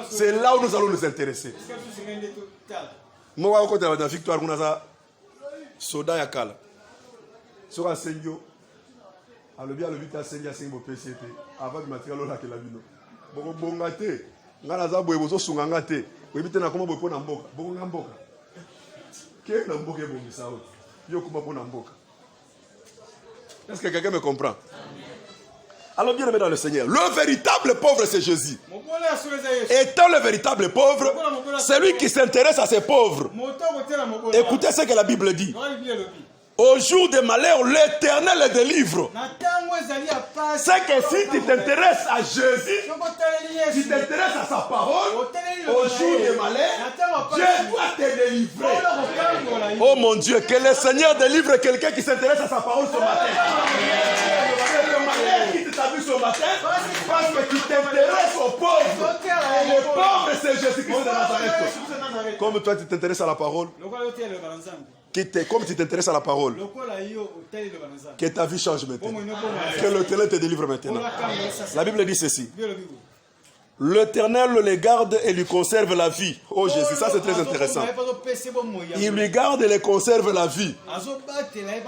C'est là où nous allons nous intéresser. Moi, quand la victoire, on a soda ya kala. Sur un seigneur, le bien le vite à seigneur, c'est un PCT. Avant de matériel là que la bino. Bon bon gâté. Ngala boye bozo sungangate. Oui bite na comment boye pona mboka. Bon mboka. Qu'est-ce que mboka est bon ça? Yo comment pona mboka. Est-ce que quelqu'un me comprend? Alors bien aimé dans le Seigneur, le véritable pauvre c'est Jésus. Étant le véritable pauvre, c'est lui qui s'intéresse à ses pauvres. Écoutez ce que la Bible dit. Au jour des malheurs, l'Éternel les délivre. C'est que si tu t'intéresses à Jésus, tu t'intéresses à sa parole, au jour des malheurs, Dieu doit te délivrer. Oh mon Dieu, que le Seigneur délivre quelqu'un qui s'intéresse à sa parole ce matin. C'est le malheur qui t'a vu ce matin parce que tu t'intéresses aux pauvres. Et les pauvres, c'est Jésus-Christ de Nazareth. Comme toi, tu t'intéresses à la parole. Comme tu t'intéresses à la parole, que ta vie change maintenant. Que l'Éternel te délivre maintenant. La Bible dit ceci. L'Éternel les garde et lui conserve la vie. Oh Jésus, ça c'est très intéressant. Il lui garde et les conserve la vie.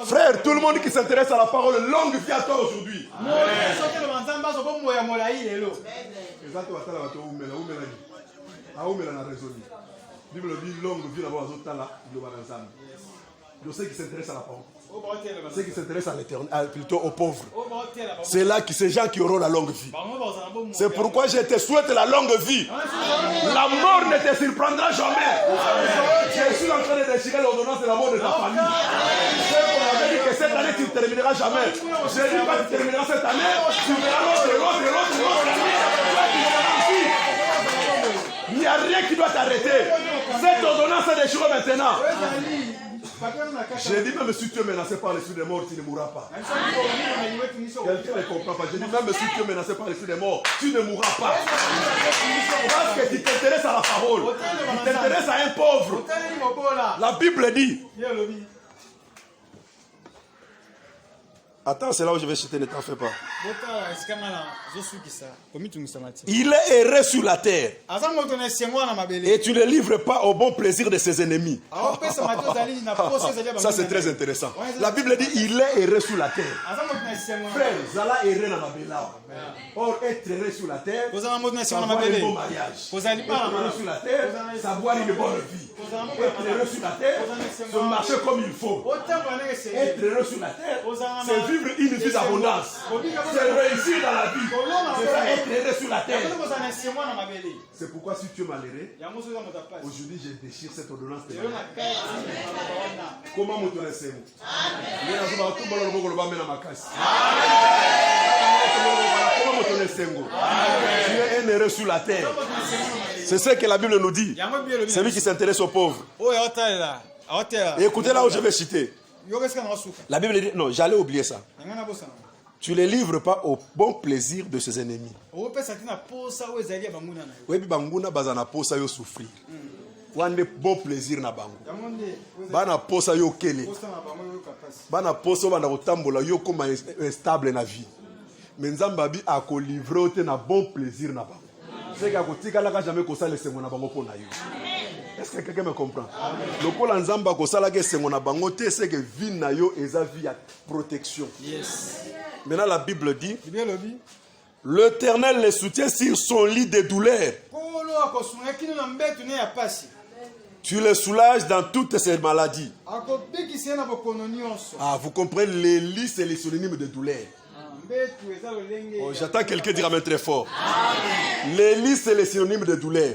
Frère, tout le monde qui s'intéresse à la parole, longue vie à toi aujourd'hui. La Bible dit longue vie de ceux qui s'intéressent à la parole. Ceux qui s'intéressent à l'éternel, plutôt aux pauvres. C'est là que ces gens qui auront la longue vie. C'est pourquoi je te souhaite la longue vie. La mort ne te surprendra jamais. Je suis en train de déchirer l'ordonnance de la mort de ta famille. On avait dit que cette année tu ne termineras jamais. Je dis pas que tu termineras cette année. Tu verras l'autre. Il n'y a rien qui doit t'arrêter. Cette ordonnance est déchirée maintenant. J'ai dit même si tu es menacé par l'esprit des morts, tu ne mourras pas. Quelqu'un ne comprend pas. J'ai dit même si tu es menacé par l'esprit des morts, tu ne mourras pas. Parce que tu t'intéresses à la parole. Tu t'intéresses à un pauvre. La Bible dit. Attends, c'est là où je vais citer, ne t'en fais pas. Il est erré sur la terre. Et tu ne livres pas au bon plaisir de ses ennemis. Ça, c'est très intéressant. La Bible dit il est erré sur la terre. Frère, Zala erré dans la bella. Or, être erré sur la terre, savoir un bon mariage. Être erré sur la terre, savoir une bonne vie. Être erré sur la terre, se marcher comme il faut. Être erré sur la terre, c'est vivre une vie d'abondance. C'est réussir dans la vie. C'est ça, être erré sur la terre. C'est pourquoi si tu es malheureux, aujourd'hui je déchire cette ordonnance de malheur. Comment me donner ces mots? Comment me donner ces mots? Tu es un heureux sur la terre. C'est ce que la Bible nous dit. C'est lui qui s'intéresse aux pauvres. Et écoutez là où je vais citer. La Bible dit, non, j'allais oublier ça. Tu ne les livres pas au bon plaisir de ses ennemis. Oui, banguna bazana posa yo souffrir. Wande bon plaisir na bango. Bana posa yo kele. Bana posa bana kotambola yo koma stable na vie. Mais Nzambabi a ko livrer ote na bon plaisir na bango. C'est que kotika la ka jamais ko sala sengo na bango pona yo. Est-ce que quelqu'un me comprend? Le col en Zamba ko sala ke sengo na bango te c'est que vie na yo eza vie à protection. Yes. Maintenant la Bible dit l'Éternel les soutient sur son lit de douleur. Tu les soulages dans toutes ces maladies. Ah, vous comprenez, les lits, c'est les synonymes de douleur. Oh, j'attends quelqu'un dire amen très fort. Les lits, c'est les synonymes de douleur.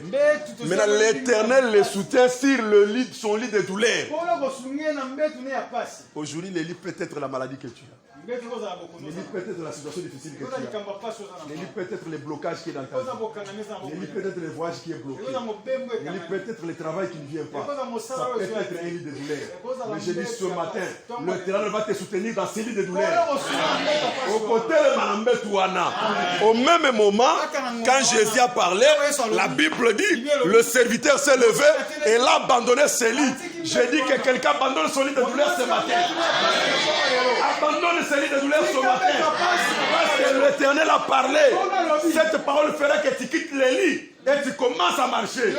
Maintenant, l'Éternel les soutient sur le lit, son lit de douleur. Aujourd'hui, les lits peut être la maladie que tu as. Les lits peut-être la situation difficile que tu as. Les lits peut-être les blocages qui est dans ta vie. Les lits peut-être les voyages qui est bloqué. Les lits peut-être le travail qui ne vient pas. Ça peut être un lit de douleur. Mais je dis ce matin, l'Éternel va te soutenir dans ces lits de douleur. Au côté de Manambetouana. Au même moment, quand Jésus a parlé, la Bible dit, le serviteur s'est levé et l'a abandonné ses lits. J'ai dit que quelqu'un abandonne son lit de douleur ce matin. Abandonne ses lits de douleur ce matin. Parce que l'Éternel a parlé. Cette parole fera que tu quittes les lits et tu commences à marcher.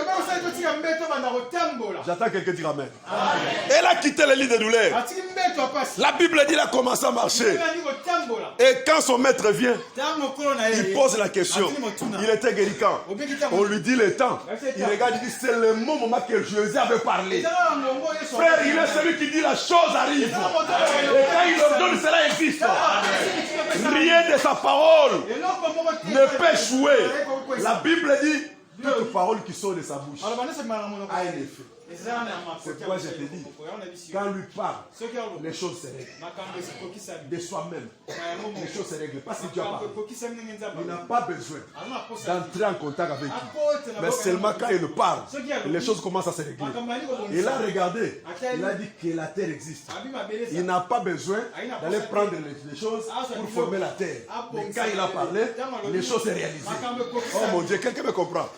J'attends quelqu'un dire amen. Elle a quitté les lits de douleur. La Bible dit qu'il a commencé à marcher. Et quand son maître vient, il pose la question. Il était guéri quand? On lui dit le temps. Il regarde, il dit c'est le moment que Jésus avait parlé. Frère, il est celui qui dit la chose arrive. Et quand il ordonne, cela existe. Rien de sa parole ne peut échouer. La Bible dit toute parole qui sort de sa bouche a un effet. C'est pourquoi je te dis, quand lui parle, les choses se règlent. De soi-même, les choses se règlent. Parce que Dieu a parlé. Il n'a pas besoin d'entrer en contact avec lui. Mais seulement quand il parle, les choses commencent à se régler. Il a regardé, il a dit que la terre existe. Il n'a pas besoin d'aller prendre les choses pour former la terre. Mais quand il a parlé, les choses se réalisent. Oh mon Dieu, quelqu'un me comprend?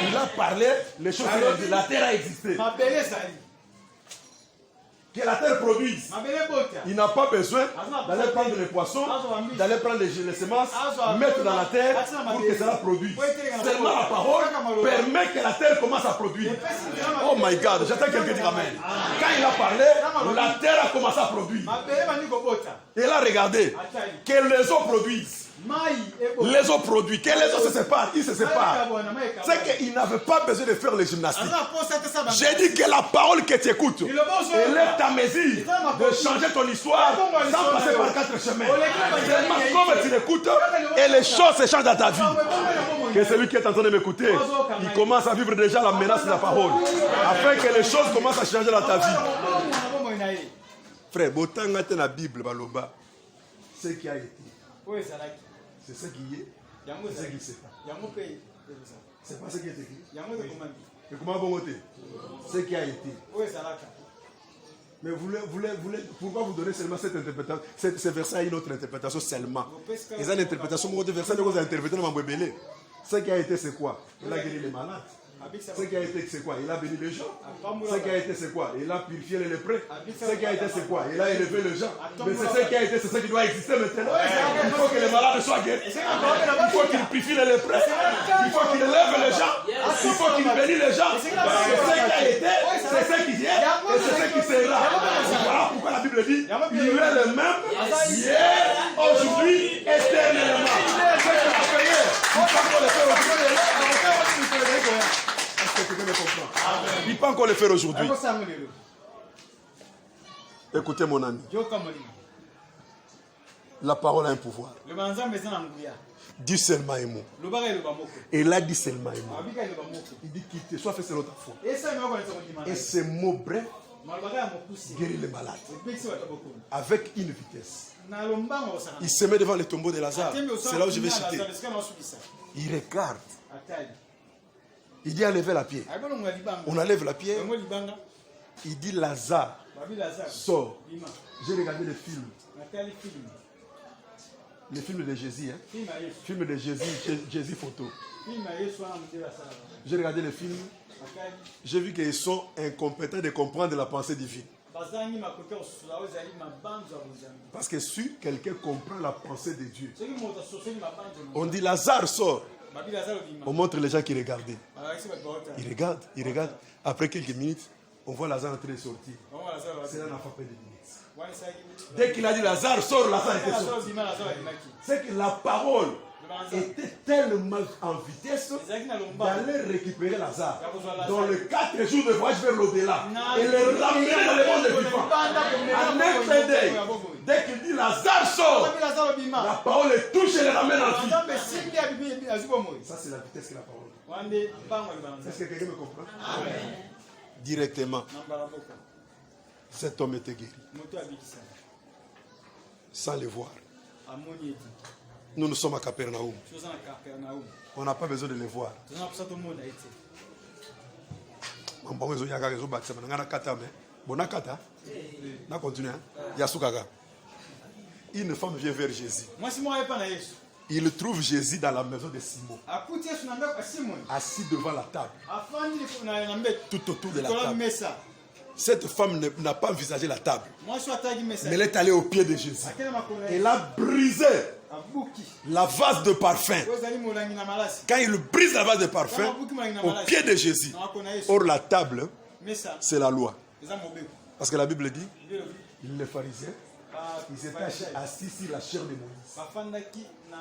Il a parlé, les choses se réalisent. La terre a existé. Que la terre produise. Il n'a pas besoin d'aller prendre les poissons, d'aller prendre les semences, mettre dans la terre pour que cela produise. Seulement la parole permet que la terre commence à produire. Oh my God, j'attends quelqu'un dire amen. Quand il a parlé, la terre a commencé à produire. Et là, regardez, que les eaux produisent. Les eaux produits, que les eaux se séparent, ils se séparent. C'est qu'il n'avait pas besoin de faire les gymnastiques. J'ai dit que la parole que tu écoutes, elle est ta mesure de changer ton histoire sans passer par 4 chemins. Seulement comme tu l'écoutes et les choses se changent dans ta vie. Que celui qui est en train de m'écouter, il commence à vivre déjà la menace de la parole. Afin que les choses commencent à changer dans ta vie. Frère, botanga te na Bible baloba. Ce qui a été. C'est ce qui est. C'est ce qui se passe. C'est pas ce qui est écrit. Et comment vous votez? Ce qui a été. Mais pourquoi vous donnez seulement cette interprétation? Ce verset a une autre interprétation seulement. Et ça, l'interprétation, vous verset, vous interprétez dans mon bébé. Ce qui a été, c'est quoi? Il a guéri les malades. Ce qui a été, c'est quoi? Il a béni les gens. Ce qui a été, c'est quoi? Il a purifié les lépreux. Ce qui a été, c'est quoi? Il a élevé les gens. Mais c'est ce qui a été, c'est ce qui doit exister maintenant. Il faut que les malades soient guéris. Il faut qu'il purifie les lépreux. Il faut qu'il élève les gens. Il faut qu'il bénisse les gens. C'est ce qui a été, c'est ce qui est, et c'est ce qui sera. Voilà pourquoi la Bible dit, il est le même hier, aujourd'hui, éternellement. C'est ce qu'il a payé. Il faut qu'on le fasse aujourd'hui. Il peut encore le faire aujourd'hui. Écoutez mon ami. La parole a un pouvoir. Dis seulement un mot. Et là, dit seulement un mot. Il dit qu'il te soit fait selon ta foi. Et ce mot bref guérit les malades. Avec une vitesse. Il se met devant le tombeau de Lazare. C'est là où je vais citer. Il regarde. Il dit enlever la pierre. On enlève la pierre. Il dit Lazare sort. J'ai regardé le film. Le film de Jésus, hein? Film de Jésus, Jésus photo. J'ai regardé le film. J'ai vu qu'ils sont incompétents de comprendre la pensée divine. Parce que si quelqu'un comprend la pensée de Dieu, on dit Lazare sort. On montre les gens qui regardaient. Ils regardent. Après quelques minutes, on voit Lazare en train de sortir. C'est là qu'on n'a pas fait de minutes. Dès qu'il a dit Lazare sort, Lazare était sorti. C'est que la parole était tellement en vitesse d'aller récupérer Lazare dans les 4 jours de voyage vers l'au-delà et le ramener dans le monde des vivants. En un clin d'œil, dès qu'il dit Lazare sort, la parole le touche et le ramène en vie. Ça, c'est la vitesse que la parole. Est-ce que quelqu'un me comprend? Directement, cet homme était guéri sans le voir. Nous sommes à Capernaum. On n'a pas besoin de les voir. Une femme vient vers Jésus. Il trouve Jésus dans la maison de Simon, assis devant la table, tout autour de la table. Cette femme n'a pas envisagé la table, mais elle est allée au pied de Jésus. Elle a brisé la vase de parfum. Quand il brise la vase de parfum au pied de Jésus, or la table, c'est la loi. Parce que la Bible dit, les pharisiens, ils étaient assis sur la chair de Moïse.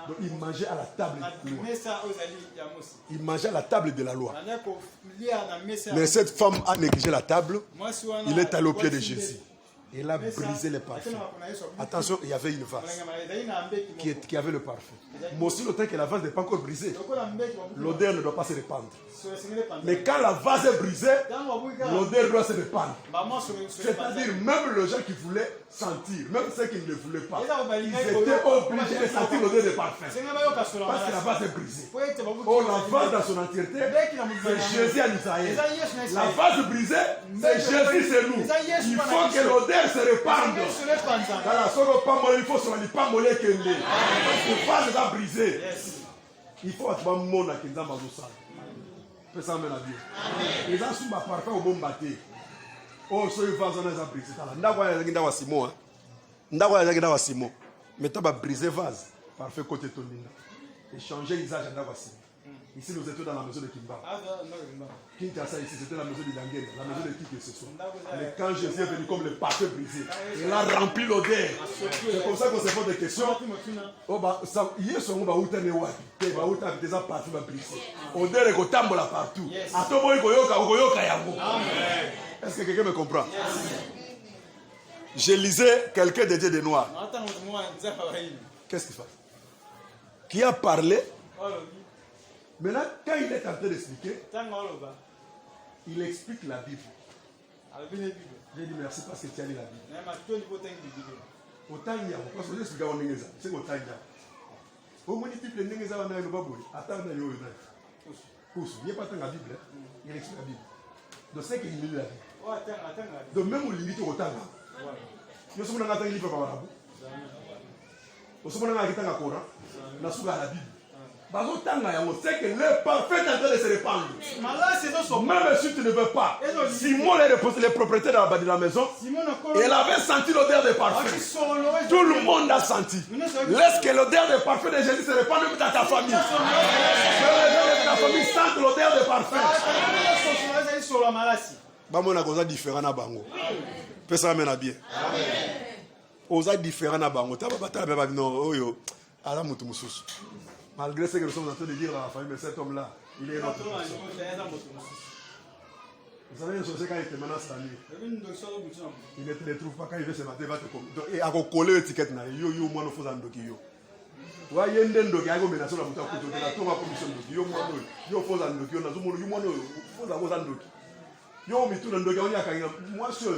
Donc ils mangeaient à la table de la loi. Ils mangeaient à la table de la loi. Mais cette femme a négligé la table. Il est allé au pied de Jésus. Il a brisé les parfums. Attention, il y avait une vase qui avait le parfum. Mais aussi, le temps que la vase n'est pas encore brisée, l'odeur ne doit pas se répandre. Mais quand la vase est brisée, l'odeur doit se répandre. C'est-à-dire, même les gens qui voulaient sentir, même ceux qui ne le voulaient pas, ils étaient obligés de sentir l'odeur des parfums. Parce que la vase est brisée. Oh, la vase dans son entièreté, c'est Jésus à Isaïe. La vase brisée, c'est Jésus, c'est nous. Il faut que l'odeur se répande. Dans la sorte pas il faut se rendre pas mollet que l'est. Le vase est brisé. Il faut que le monde qui est dans le sang. Peut ça mener à Dieu. Les gens sont parfaits au bon bâti. Oh, ce vase on a brisé. Ndawa Simon. Ndawa Simon. Mais tu as brisé vase. Parfait côté ton linda. Et changer l'usage à Ndawa Simon. Ici, nous étions dans la maison de Kimba. Kinshasa, ici, c'était la maison de Dangere, la maison de qui que ce soit. Mais quand Jésus est venu comme le parfum brisé, il a rempli l'odeur. C'est comme ça qu'on se pose des questions. Oh, bah, ça, hier, son mot, bah, où t'es né, ouais. Bah, où t'as des parfums brisés. Odeur est au là partout. À tout moment, est-ce que quelqu'un me comprend? Je lisais quelqu'un dédié de noir. Qu'est-ce qu'il fait? Qui a parlé? Maintenant, quand il est en train d'expliquer, il explique la Bible. J'ai dit merci parce que tu as lu la Bible. Autant il y a, parce que je suis gars c'est autant il y a. Au moins, il y a des gens qui ont dit attends, il y a pas tant la Bible, il explique la Bible. Donc c'est qu'il lit la Bible. Donc même au limite, autant là. Nous sommes dans un livre par rapport. Nous sommes dans un Coran. Nous sommes dans la Bible. C'est que le parfum est en train de se répandre. Même si tu ne veux pas, Simon est le propriétaire de la maison. Il avait senti l'odeur des parfums. Tout le monde a senti. Laisse que l'odeur des parfums de Jésus se répande même dans ta famille. Que ta famille sente l'odeur des parfums. On a différent à Bango. Personne ne bien. On a différent à Bango. Malgré ce que nous sommes en train de dire à la famille, mais cet homme-là, il est notre personne. Vous savez, un sorcier, quand il te menace la nuit, il ne te les trouve pas. Quand il veut se mater, il va te coller. Et à coller l'étiquette, yo, moi, nous faisons un doki, yo. Ouais, il y a un doki, il y a un menace, la bouteille, il y a une commission de doki, yo, moi, yo, faisons un doki, yo, moi, nous faisons un doki. Yo, mais tout un doki, on y a quand moi, je suis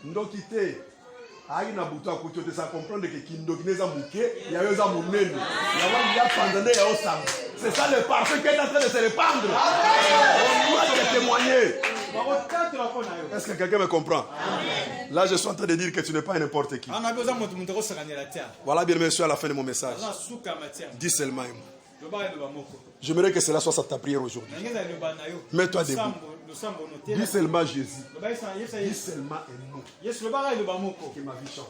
ndoki, te. Aïe na buto akuti te ça comprendre que kindogineza muke ya yoza munene ya wani ya pandane ya osam. C'est ça le parfum qui est en train de se répandre. On doit te témoigner. Est-ce que quelqu'un me comprend? Là, je suis en train de dire que tu n'es pas n'importe qui. Voilà, bien monsieur, à la fin de mon message. Dis seulement un mot. J'aimerais que cela soit ta prière aujourd'hui. Mets-toi debout. Dis seulement Jésus. Dis seulement un mot. Que ma vie change.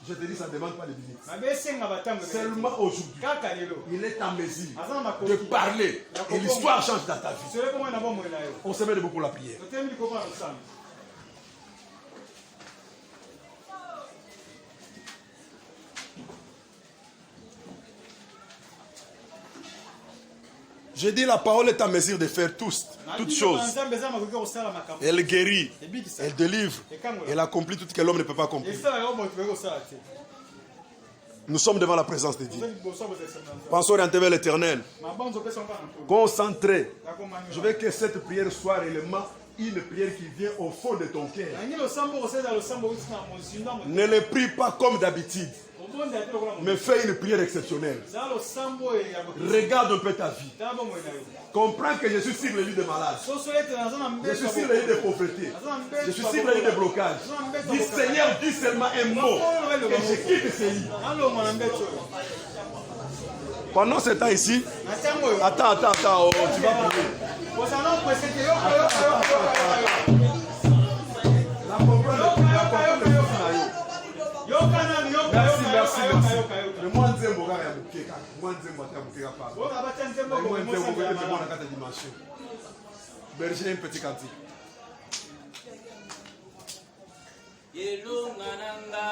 Je te dis, ça ne demande pas de minutes. Seulement aujourd'hui, il est en mesure de parler et l'histoire change dans ta vie. On se met debout pour la prière. Je dis la parole est en mesure de faire toutes choses. Elle guérit, elle délivre, elle accomplit tout ce que l'homme ne peut pas accomplir. Nous sommes devant la présence de Dieu. Pensons orienter vers l'éternel. Concentré. Je veux que cette prière soit réellement une prière qui vient au fond de ton cœur. Ne le prie pas comme d'habitude, mais fais une prière exceptionnelle. Regarde un peu ta vie. Comprends que je suis sur le lit de malade. Je suis sur le lit de pauvreté. Je suis sur le lit de blocage. Dis Seigneur, dis seulement un mot et je quitte ce lit. Pendant ce temps ici, attends, oh, tu vas prier. Merci. Berger, un petit cantique. Yelungananga